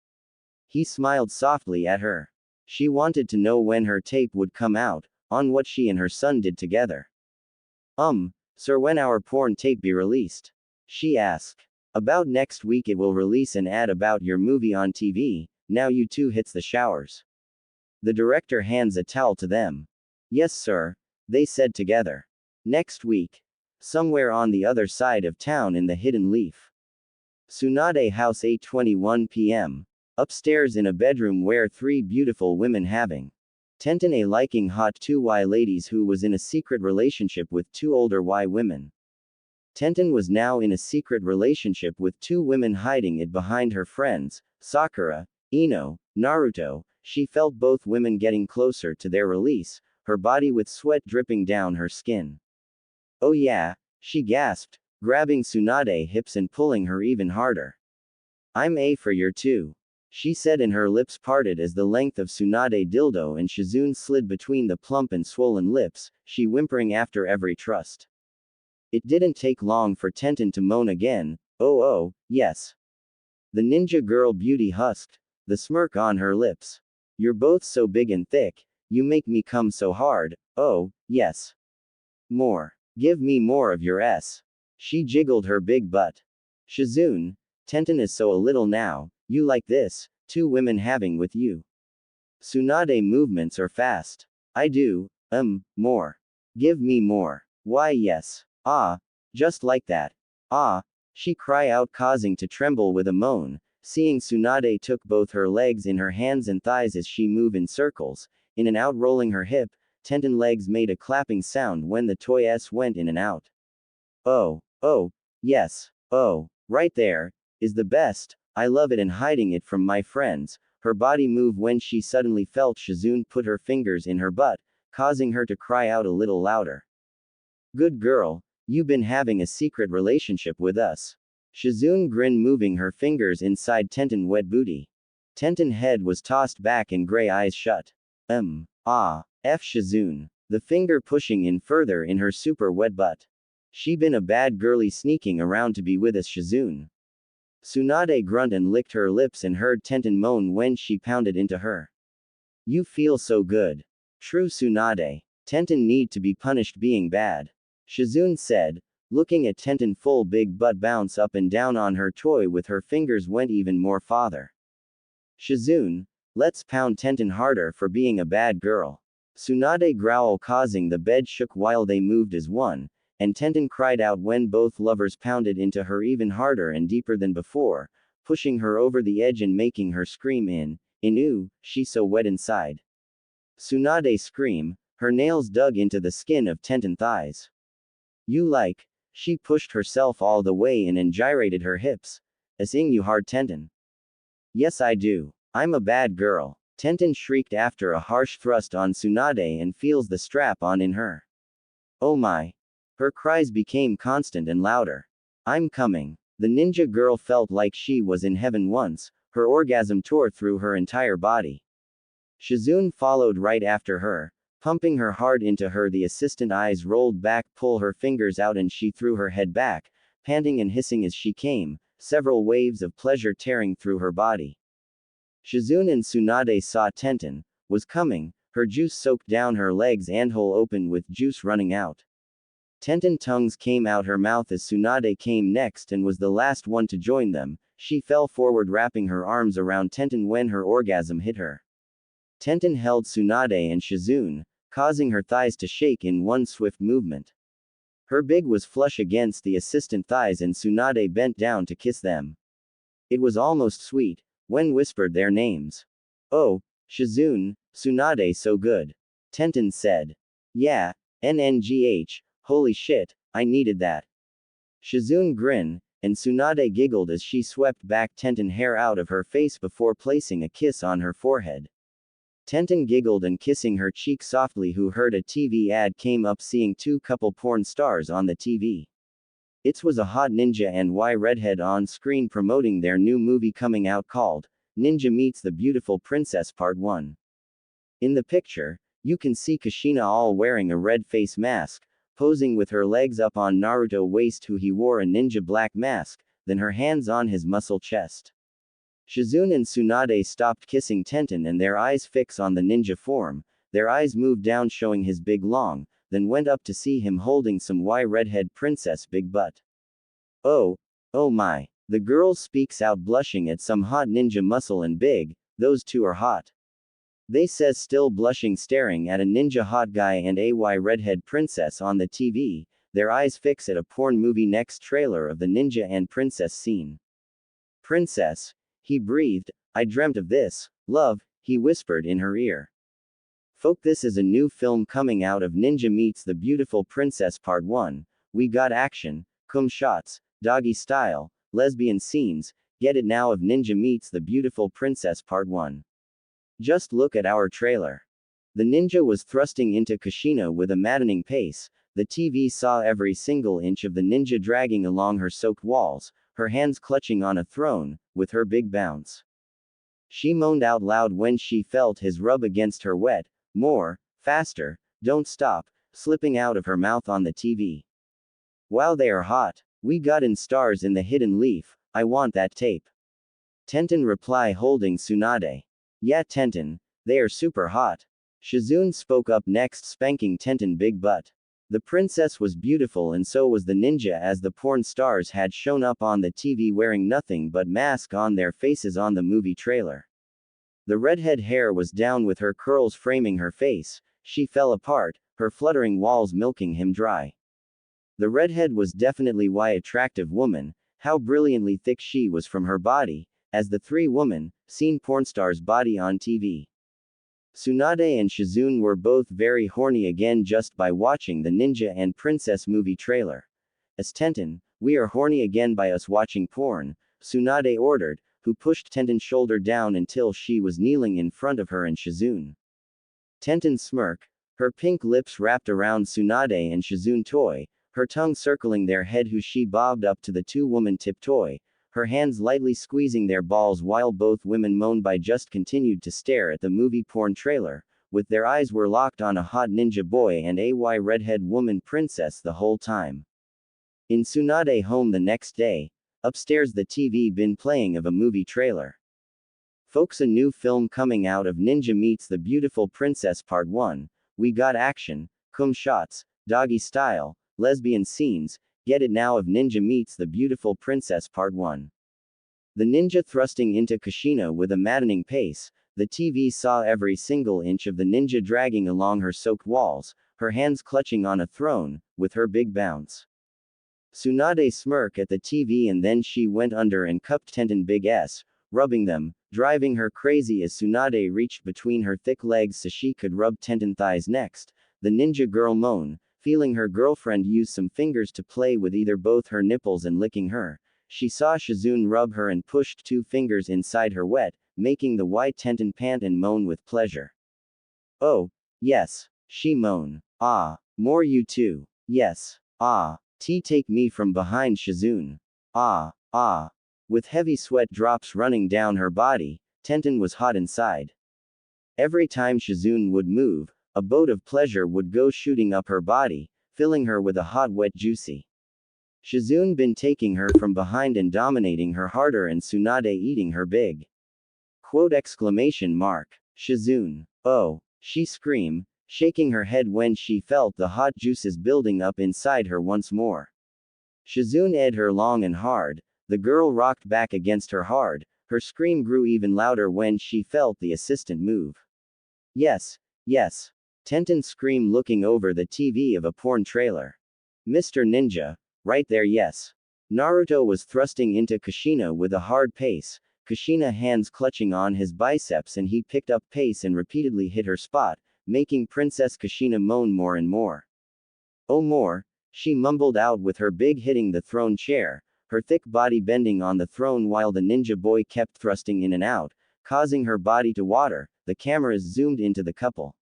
He smiled softly at her. She wanted to know when her tape would come out, on what she and her son did together. Sir, when our porn tape be released?" she asked. "About next week it will release an ad about your movie on TV, now you two hits the showers." The director hands a towel to them. "Yes sir," they said together. "Next week. Somewhere on the other side of town in the Hidden Leaf. Tsunade House, 8:21 p.m. Upstairs in a bedroom where 3 beautiful women having Tenten a liking hot 2 Y ladies who was in a secret relationship with 2 older Y women. Tenten was now in a secret relationship with 2 women, hiding it behind her friends, Sakura, Ino, Naruto. She felt both women getting closer to their release, her body with sweat dripping down her skin. "Oh yeah," she gasped, grabbing Tsunade's hips and pulling her even harder. "I'm a for your two," she said, and her lips parted as the length of Tsunade's dildo and Shizune slid between the plump and swollen lips, she whimpering after every thrust. It didn't take long for Tenten to moan again. Oh, yes. The ninja girl beauty husked, the smirk on her lips. You're both so big and thick, you make me come so hard. Oh, yes. More. Give me more of your S. She jiggled her big butt. Shizune, Tenten is so a little now, you like this, two women having with you. Tsunade movements are fast. I do, more. Give me more. Why yes. Ah, just like that. Ah, she cry out causing to tremble with a moan, seeing Tsunade took both her legs in her hands and thighs as she move in circles, in and out rolling her hip, Tenten legs made a clapping sound when the toy S went in and out. Oh, yes, right there, is the best, I love it and hiding it from my friends, her body moved when she suddenly felt Shizune put her fingers in her butt, causing her to cry out a little louder. Good girl, you been having a secret relationship with us. Shizune grinned moving her fingers inside Tenten wet booty. Tenten head was tossed back and gray eyes shut. Shizune. The finger pushing in further in her super wet butt. She been a bad girly sneaking around to be with us Shizune. Tsunade grunt and licked her lips and heard Tenten moan when she pounded into her. You feel so good. True Tsunade. Tenten need to be punished being bad. Shizune said, looking at Tenten full big butt bounce up and down on her toy with her fingers went even more farther. Shizune, let's pound Tenten harder for being a bad girl. Tsunade growl causing the bed shook while they moved as one, and Tenten cried out when both lovers pounded into her even harder and deeper than before, pushing her over the edge and making her scream ooh, she's so wet inside. Tsunade scream, her nails dug into the skin of Tenten thighs. You like, she pushed herself all the way in and gyrated her hips. Asing you hard Tenten. Yes I do. I'm a bad girl. Tenten shrieked after a harsh thrust on Tsunade and feels the strap on in her. Oh my. Her cries became constant and louder. I'm coming. The ninja girl felt like she was in heaven once, her orgasm tore through her entire body. Shizune followed right after her, pumping her hard into her. The assistant eyes rolled back, pull her fingers out and she threw her head back, panting and hissing as she came, several waves of pleasure tearing through her body. Shizune and Tsunade saw Tenten was coming, her juice soaked down her legs and hole open with juice running out. Tenten tongues came out her mouth as Tsunade came next and was the last one to join them. She fell forward wrapping her arms around Tenten when her orgasm hit her. Tenten held Tsunade and Shizune, causing her thighs to shake in one swift movement. Her big was flush against the assistant thighs and Tsunade bent down to kiss them. It was almost sweet, when whispered their names. Oh, Shizune, Tsunade so good. Tenten said. Yeah, NNGH, holy shit, I needed that. Shizune grinned, and Tsunade giggled as she swept back Tenten hair out of her face before placing a kiss on her forehead. Tenten giggled and kissing her cheek softly. Who heard a TV ad came up seeing two couple porn stars on the TV. It was a hot ninja and redhead on screen promoting their new movie coming out called Ninja Meets the Beautiful Princess Part 1. In the picture, you can see Kushina all wearing a red face mask, posing with her legs up on Naruto waist. Who he wore a ninja black mask, then her hands on his muscle chest. Shizune and Tsunade stopped kissing Tenten and their eyes fix on the ninja form, their eyes moved down showing his big long, then went up to see him holding some redhead princess big butt. Oh my. The girl speaks out blushing at some hot ninja muscle and big, those two are hot. They says still blushing staring at a ninja hot guy and a redhead princess on the TV, their eyes fix at a porn movie next trailer of the ninja and princess scene. Princess, he breathed, I dreamt of this, love, he whispered in her ear. Folk, this is a new film coming out of Ninja Meets the Beautiful Princess Part 1, we got action, cum shots, doggy style, lesbian scenes, get it now of Ninja Meets the Beautiful Princess Part 1. Just look at our trailer. The ninja was thrusting into Kushina with a maddening pace, the TV saw every single inch of the ninja dragging along her soaked walls, her hands clutching on a throne, with her big bounce. She moaned out loud when she felt his rub against her wet, more, faster, don't stop, slipping out of her mouth on the TV. Wow, they are hot. We got in stars in the hidden leaf. I want that tape. Tenten reply holding Tsunade. Yeah, Tenten. They are super hot. Shizune spoke up next, spanking Tenten big butt. The princess was beautiful and so was the ninja, as the porn stars had shown up on the TV wearing nothing but mask on their faces on the movie trailer. The redhead hair was down with her curls framing her face. She fell apart, her fluttering walls milking him dry. The redhead was definitely why attractive woman, how brilliantly thick she was from her body, as the three women, seen pornstar's body on TV. Tsunade and Shizune were both very horny again just by watching the ninja and princess movie trailer. As Tenten, we are horny again by us watching porn, Tsunade ordered, who pushed Tenten's shoulder down until she was kneeling in front of her and Shizune. Tenten smirk, her pink lips wrapped around Tsunade and Shizune toy, her tongue circling their head, who she bobbed up to the two-woman tip toy, her hands lightly squeezing their balls while both women moaned by just continued to stare at the movie porn trailer, with their eyes were locked on a hot ninja boy and a redhead woman princess the whole time. In Tsunade home the next day, upstairs the TV been playing of a movie trailer. Folks, a new film coming out of Ninja Meets the Beautiful Princess Part 1, we got action, cum shots, doggy style, lesbian scenes, get it now of Ninja Meets the Beautiful Princess Part 1. The ninja thrusting into Kushina with a maddening pace, the TV saw every single inch of the ninja dragging along her soaked walls, her hands clutching on a throne, with her big bounce. Tsunade smirk at the TV and then she went under and cupped Tenten big S, rubbing them, driving her crazy as Tsunade reached between her thick legs so she could rub Tenten thighs next. The ninja girl moan, feeling her girlfriend use some fingers to play with either both her nipples and licking her. She saw Shizune rub her and pushed two fingers inside her wet, making the white Tenten pant and moan with pleasure. Oh, yes, she moan. Ah, more you too. Yes. Ah, take me from behind Shizune. Ah, ah. With heavy sweat drops running down her body, Tenten was hot inside. Every time Shizune would move, a boat of pleasure would go shooting up her body, filling her with a hot wet juicy. Shizune been taking her from behind and dominating her harder and Tsunade eating her big. Quote exclamation mark. Shizune. Oh, she screamed, shaking her head when she felt the hot juices building up inside her once more. Shizune ed her long and hard, the girl rocked back against her hard, her scream grew even louder when she felt the assistant move. Yes, yes. Tenten screamed looking over the TV of a porn trailer. Mr. Ninja. Right there, yes. Naruto was thrusting into Kushina with a hard pace, Kushina hands clutching on his biceps, and he picked up pace and repeatedly hit her spot, making Princess Kushina moan more and more. Oh more, she mumbled out with her big hitting the throne chair, her thick body bending on the throne while the ninja boy kept thrusting in and out, causing her body to water. The cameras zoomed into the couple.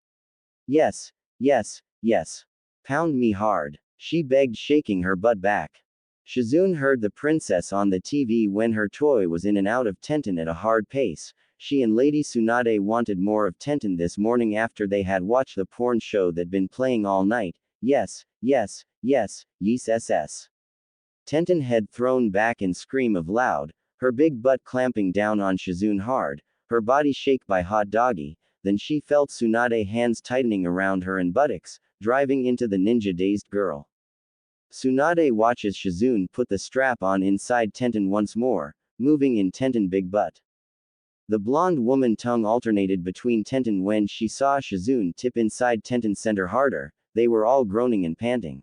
Yes, yes, yes. Pound me hard, she begged, shaking her butt back. Shizune heard the princess on the TV when her toy was in and out of Tenten at a hard pace. She and Lady Tsunade wanted more of Tenten this morning after they had watched the porn show that'd been playing all night. Yes, yes, yes, yes, SS. Tenten head thrown back and scream of loud, her big butt clamping down on Shizune hard, her body shake by hot doggy. Then she felt Tsunade hands tightening around her and buttocks, driving into the ninja-dazed girl. Tsunade watches Shizune put the strap on inside Tenten once more, moving in Tenten big butt. The blonde woman tongue alternated between Tenten when she saw Shizune tip inside Tenten's center harder. They were all groaning and panting.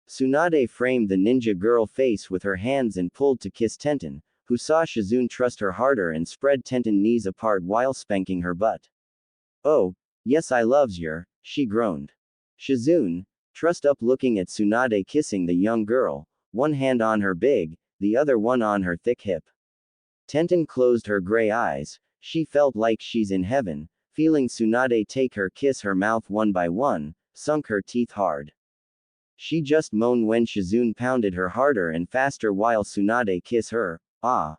Tsunade framed the ninja girl face with her hands and pulled to kiss Tenten, who saw Shizune trust her harder and spread Tenten knees apart while spanking her butt. Oh, yes, I loves yer, she groaned. Shizune, trussed up looking at Tsunade kissing the young girl, one hand on her big, the other one on her thick hip. Tenten closed her gray eyes, she felt like she's in heaven, feeling Tsunade take her kiss her mouth one by one, sunk her teeth hard. She just moaned when Shizune pounded her harder and faster while Tsunade kiss her. Ah.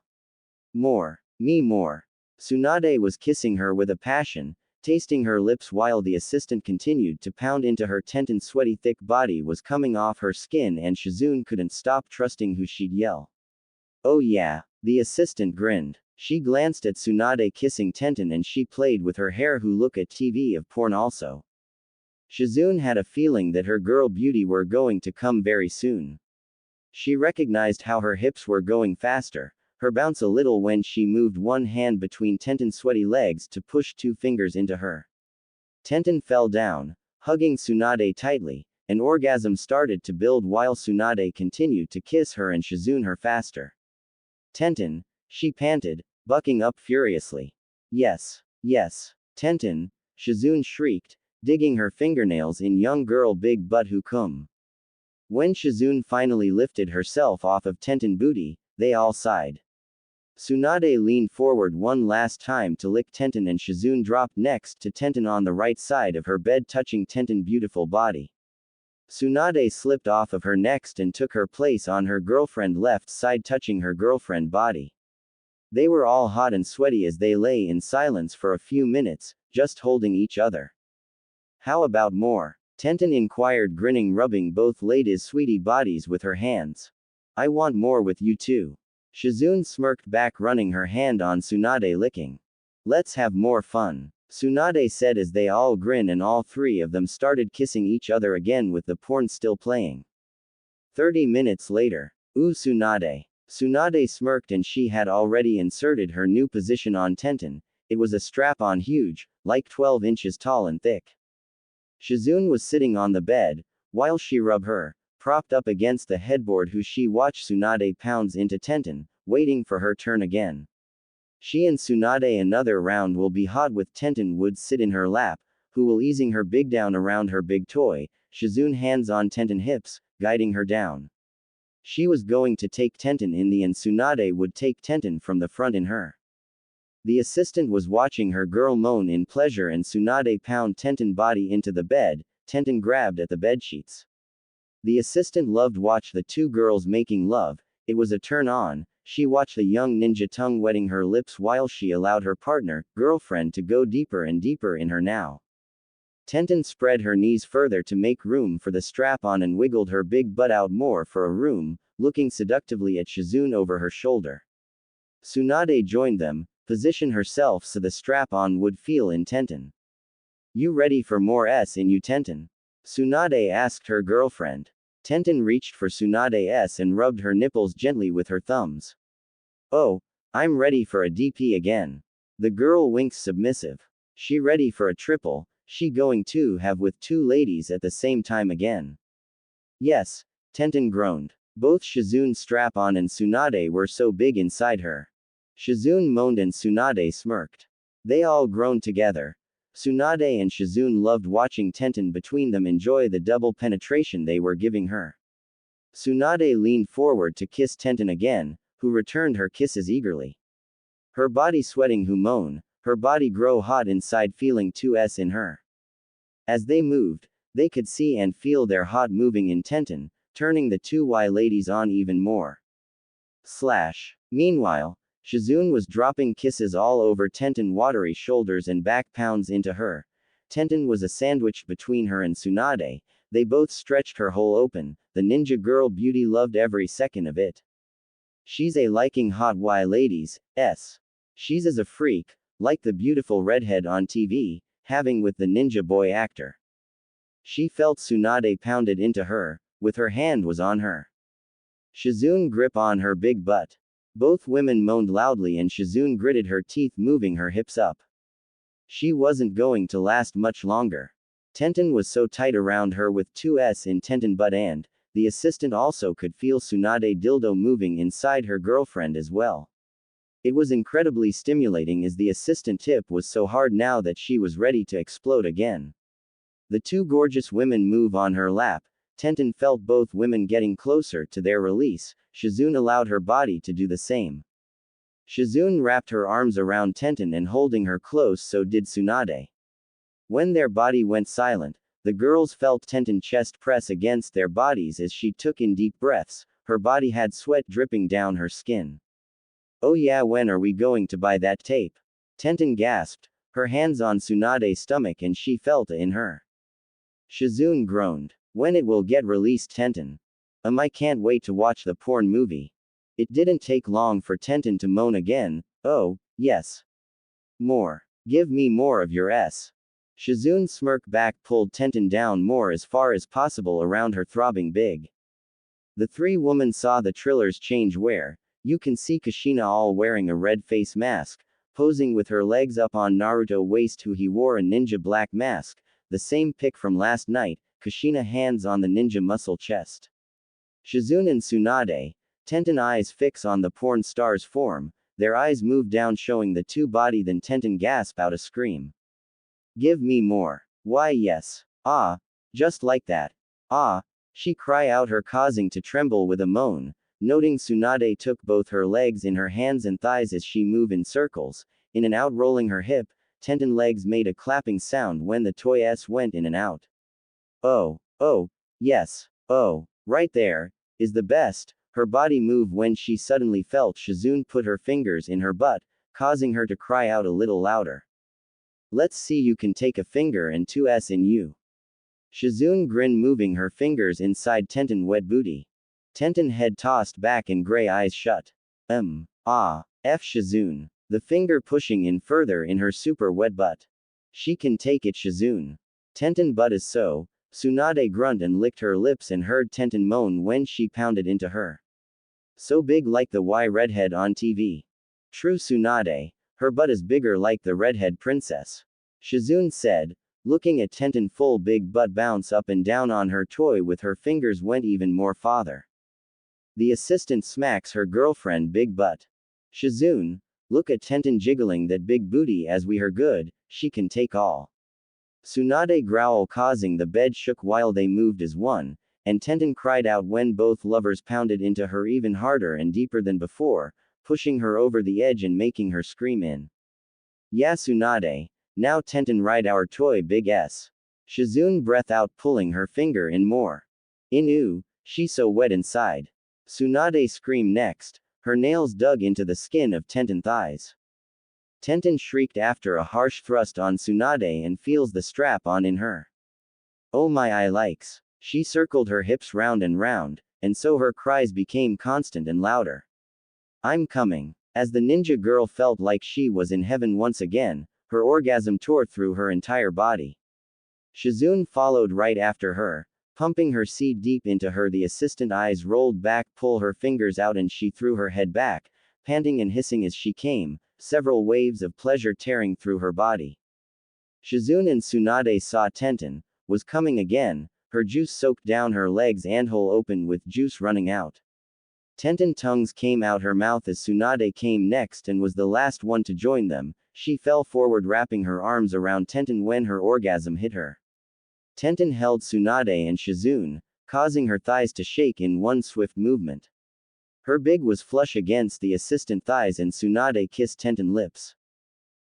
More. Me more. Tsunade was kissing her with a passion, tasting her lips while the assistant continued to pound into her. Tenten's sweaty thick body was coming off her skin and Shizune couldn't stop trusting who she'd yell. "Oh yeah." The assistant grinned. She glanced at Tsunade kissing Tenten and she played with her hair. Who look at TV of porn also. Shizune had a feeling that her girl beauty were going to come very soon. She recognized how her hips were going faster, her bounce a little when she moved one hand between Tenten's sweaty legs to push two fingers into her. Tenten fell down, hugging Tsunade tightly. An orgasm started to build while Tsunade continued to kiss her and Shizune her faster. "Tenten," she panted, bucking up furiously. "Yes, yes, Tenten," Shizune shrieked, digging her fingernails in young girl big butt. "Who come?" When Shizune finally lifted herself off of Tenten booty, they all sighed. Tsunade leaned forward one last time to lick Tenten and Shizune dropped next to Tenten on the right side of her bed, touching Tenten's beautiful body. Tsunade slipped off of her next and took her place on her girlfriend's left side, touching her girlfriend's body. They were all hot and sweaty as they lay in silence for a few minutes, just holding each other. "How about more?" Tenten inquired, grinning, rubbing both ladies' sweetie bodies with her hands. "I want more with you too." Shizune smirked back, running her hand on Tsunade, licking. "Let's have more fun," Tsunade said as they all grinned and all three of them started kissing each other again with the porn still playing. 30 minutes later. "Ooh, Tsunade." Tsunade smirked and she had already inserted her new position on Tenten. It was a strap-on, huge, like 12 inches tall and thick. Shizune was sitting on the bed, while she rubbed her, propped up against the headboard. She watched Tsunade pounds into Tenten, waiting for her turn again. She and Tsunade another round will be hot with Tenten would sit in her lap, who will easing her big down around her big toy, Shizune hands on Tenten hips, guiding her down. She was going to take Tenten in the and Tsunade would take Tenten from the front in her. The assistant was watching her girl moan in pleasure and Tsunade pound Tenten's body into the bed. Tenten grabbed at the bedsheets. The assistant loved watch the two girls making love. It was a turn on. She watched the young ninja tongue wetting her lips while she allowed her partner, girlfriend, to go deeper and deeper in her now. Tenten spread her knees further to make room for the strap-on and wiggled her big butt out more for a room, looking seductively at Shizune over her shoulder. Tsunade joined them, positioned herself so the strap-on would feel in Tenten. "You ready for more S in you, Tenten?" Tsunade asked her girlfriend. Tenten reached for Tsunade's and rubbed her nipples gently with her thumbs. "Oh, I'm ready for a DP again." The girl winks submissive. She ready for a triple, she going to have with two ladies at the same time again. "Yes," Tenten groaned. Both Shizune's strap-on and Tsunade were so big inside her. Shizune moaned and Tsunade smirked. They all groaned together. Tsunade and Shizune loved watching Tenten between them enjoy the double penetration they were giving her. Tsunade leaned forward to kiss Tenten again, who returned her kisses eagerly. Her body sweating, who moan, her body grow hot inside, feeling 2S in her. As they moved, they could see and feel their hot moving in Tenten, turning the two Y ladies on even more. Meanwhile, Shizune was dropping kisses all over Tenten's watery shoulders and back, pounds into her. Tenten was a sandwich between her and Tsunade. They both stretched her hole open. The ninja girl beauty loved every second of it. She's a liking hot Y ladies, s. She's as a freak, like the beautiful redhead on TV, having with the ninja boy actor. She felt Tsunade pounded into her, with her hand was on her. Shizune grip on her big butt. Both women moaned loudly and Shizune gritted her teeth, moving her hips up. She wasn't going to last much longer. Tenten was so tight around her with 2S in Tenten butt, and the assistant also could feel Tsunade dildo moving inside her girlfriend as well. It was incredibly stimulating as the assistant tip was so hard now that she was ready to explode again. The two gorgeous women move on her lap. Tenten felt both women getting closer to their release. Shizune allowed her body to do the same. Shizune wrapped her arms around Tenten and holding her close, so did Tsunade. When their body went silent, the girls felt Tenten's chest press against their bodies as she took in deep breaths. Her body had sweat dripping down her skin. "Oh yeah, when are we going to buy that tape?" Tenten gasped, her hands on Tsunade's stomach, and she felt it in her. Shizune groaned. When it will get released, Tenten? I can't wait to watch the porn movie. It didn't take long for Tenten to moan again. Oh, yes. More. Give me more of your S. Shizune smirked back, pulled Tenten down more as far as possible around her throbbing big. The three women saw the trillers change where, you can see Kushina all wearing a red face mask, posing with her legs up on Naruto waist who he wore a ninja black mask, the same pic from last night, Kushina hands on the ninja muscle chest. Shizune and Tsunade, Tenten eyes fix on the porn star's form, their eyes move down showing the two body, then Tenten gasp out a scream. Give me more. Why yes. Ah. Just like that. Ah. She cry out, her causing to tremble with a moan, noting Tsunade took both her legs in her hands and thighs as she move in circles, in and out rolling her hip, Tenten legs made a clapping sound when the toy S went in and out. Oh. Oh. Yes. Oh. Right there. Is the best. Her body moved when she suddenly felt Shizune put her fingers in her butt, causing her to cry out a little louder. Let's see, you can take a finger and two S in you. Shizune grinned, moving her fingers inside Tenten wet booty. Tenten head tossed back and gray eyes shut. Ah. F Shizune. The finger pushing in further in her super wet butt. She can take it, Shizune. Tenten butt is so. Tsunade grunt and licked her lips and heard Tenten moan when she pounded into her. So big like the Y redhead on TV. True, Tsunade. Her butt is bigger like the redhead princess. Shizune said, looking at Tenten full big butt bounce up and down on her toy with her fingers went even more farther. The assistant smacks her girlfriend big butt. Shizune, look at Tenten jiggling that big booty as we her good, she can take all. Tsunade growl causing the bed shook while they moved as one, and Tenten cried out when both lovers pounded into her even harder and deeper than before, pushing her over the edge and making her scream in. Yeah, Tsunade. Now Tenten ride our toy big S. Shizune breath out, pulling her finger in more. Inu, she so wet inside. Tsunade screamed next, her nails dug into the skin of Tenten thighs. Tenten shrieked after a harsh thrust on Tsunade and feels the strap on in her. Oh my, I likes. She circled her hips round, and so her cries became constant and louder. I'm coming. As the ninja girl felt like she was in heaven once again, her orgasm tore through her entire body. Shizune followed right after her, pumping her seed deep into her. The assistant eyes rolled back, pull her fingers out, and she threw her head back, panting and hissing as she came, several waves of pleasure tearing through her body. Shizune and Tsunade saw Tenten was coming again, her juice soaked down her legs and hole open with juice running out. Tenten tongues came out her mouth as Tsunade came next and was the last one to join them. She fell forward, wrapping her arms around Tenten when her orgasm hit her. Tenten held Tsunade and Shizune, causing her thighs to shake in one swift movement. Her big was flush against the assistant thighs and Tsunade kissed Tenten lips.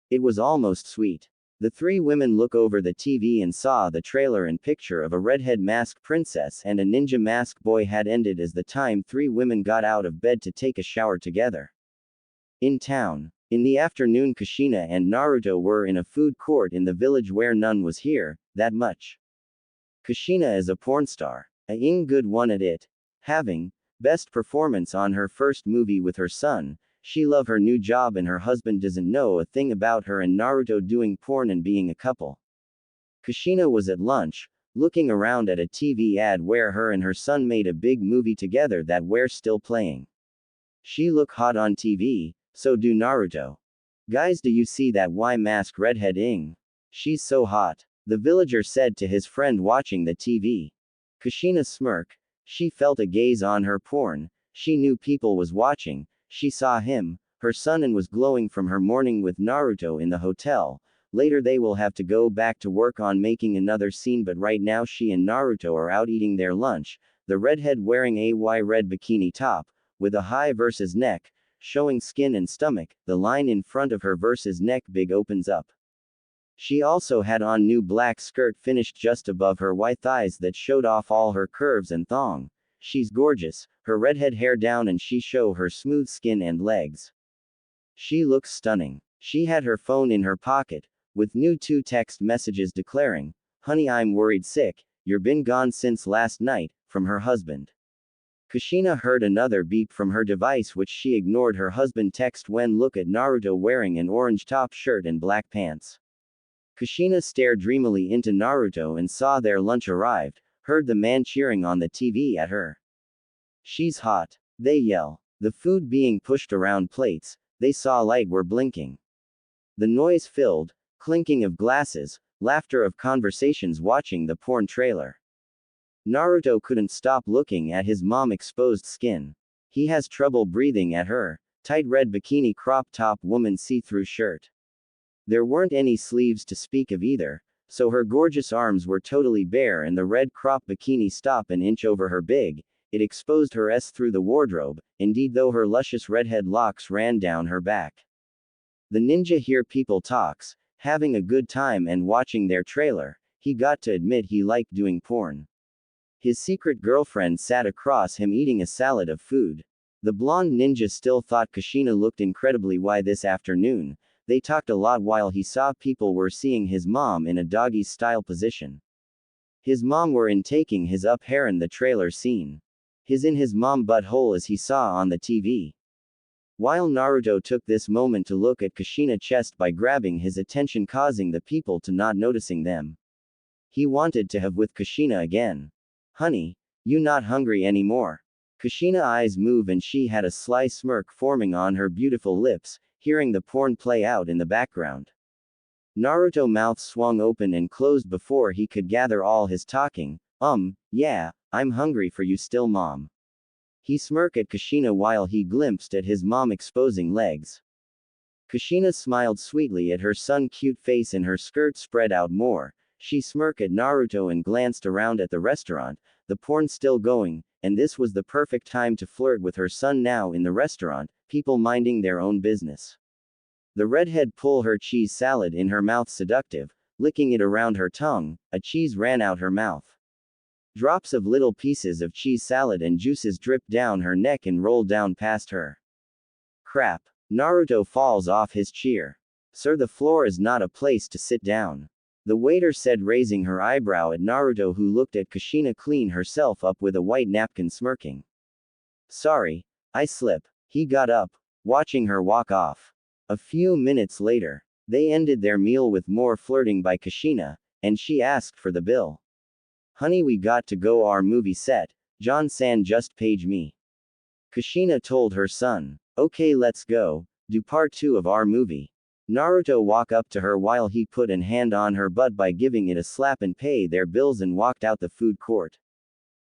It was almost sweet. The three women look over the TV and saw the trailer and picture of a redhead masked princess and a ninja masked boy had ended as the time three women got out of bed to take a shower together. In town. In the afternoon, Kushina and Naruto were in a food court in the village where none was here, that much. Kushina is a porn star. A good one at it. Having best performance on her first movie with her son, she love her new job and her husband doesn't know a thing about her and Naruto doing porn and being a couple. Kushina was at lunch, looking around at a TV ad where her and her son made a big movie together that we're still playing. She look hot on TV, so do Naruto. Guys, do you see that Y-mask redhead ing? She's so hot. The villager said to his friend watching the TV. Kushina smirk. She felt a gaze on her porn. She knew people was watching. She saw him, her son, and was glowing from her morning with Naruto in the hotel. Later they will have to go back to work on making another scene, but right now she and Naruto are out eating their lunch, the redhead wearing a red bikini top, with a high versus neck, showing skin and stomach, the line in front of her versus neck big opens up. She also had on new black skirt finished just above her white thighs that showed off all her curves and thong. She's gorgeous, her redhead hair down and she show her smooth skin and legs. She looks stunning. She had her phone in her pocket, with new 2 text messages declaring, "Honey, I'm worried sick, you're been gone since last night," from her husband. Kushina heard another beep from her device, which she ignored. Her husband text when look at Naruto wearing an orange top shirt and black pants. Kushina stared dreamily into Naruto and saw their lunch arrived, heard the man cheering on the TV at her. "She's hot," they yell. The food being pushed around plates, they saw light were blinking. The noise filled, clinking of glasses, laughter of conversations watching the porn trailer. Naruto couldn't stop looking at his mom exposed skin. He has trouble breathing at her tight red bikini crop top woman see-through shirt. There weren't any sleeves to speak of either, so her gorgeous arms were totally bare and the red crop bikini stopped an inch over her big. It exposed her S through the wardrobe, indeed, though her luscious redhead locks ran down her back. The ninja hear people talks, having a good time and watching their trailer. He got to admit he liked doing porn. His secret girlfriend sat across him eating a salad of food. The blonde ninja still thought Kushina looked incredibly wide this afternoon. They talked a lot while he saw people were seeing his mom in a doggy style position. His mom were in taking his up hair in the trailer scene. His in his mom butthole as he saw on the TV. While Naruto took this moment to look at Kushina's chest by grabbing his attention, causing the people to not noticing them. He wanted to have with Kushina again. "Honey, you not hungry anymore?" Kushina's eyes move and she had a sly smirk forming on her beautiful lips, hearing the porn play out in the background. Naruto's mouth swung open and closed before he could gather all his talking. Yeah, I'm hungry for you still, mom." He smirked at Kushina while he glimpsed at his mom exposing legs. Kushina smiled sweetly at her son's cute face and her skirt spread out more. She smirked at Naruto and glanced around at the restaurant, the porn still going, and this was the perfect time to flirt with her son now in the restaurant, people minding their own business. The redhead pulled her cheese salad in her mouth seductive, licking it around her tongue, a cheese ran out her mouth. Drops of little pieces of cheese salad and juices dripped down her neck and rolled down past her. Crap. Naruto falls off his chair. "Sir, the floor is not a place to sit down," the waiter said, raising her eyebrow at Naruto, who looked at Kushina clean herself up with a white napkin smirking. "Sorry, I slip." He got up, watching her walk off. A few minutes later, they ended their meal with more flirting by Kushina, and she asked for the bill. "Honey, we got to go our movie set, John-san just page me." Kushina told her son. "Okay, let's go, do part 2 of our movie." Naruto walked up to her while he put an hand on her butt by giving it a slap and pay their bills and walked out the food court.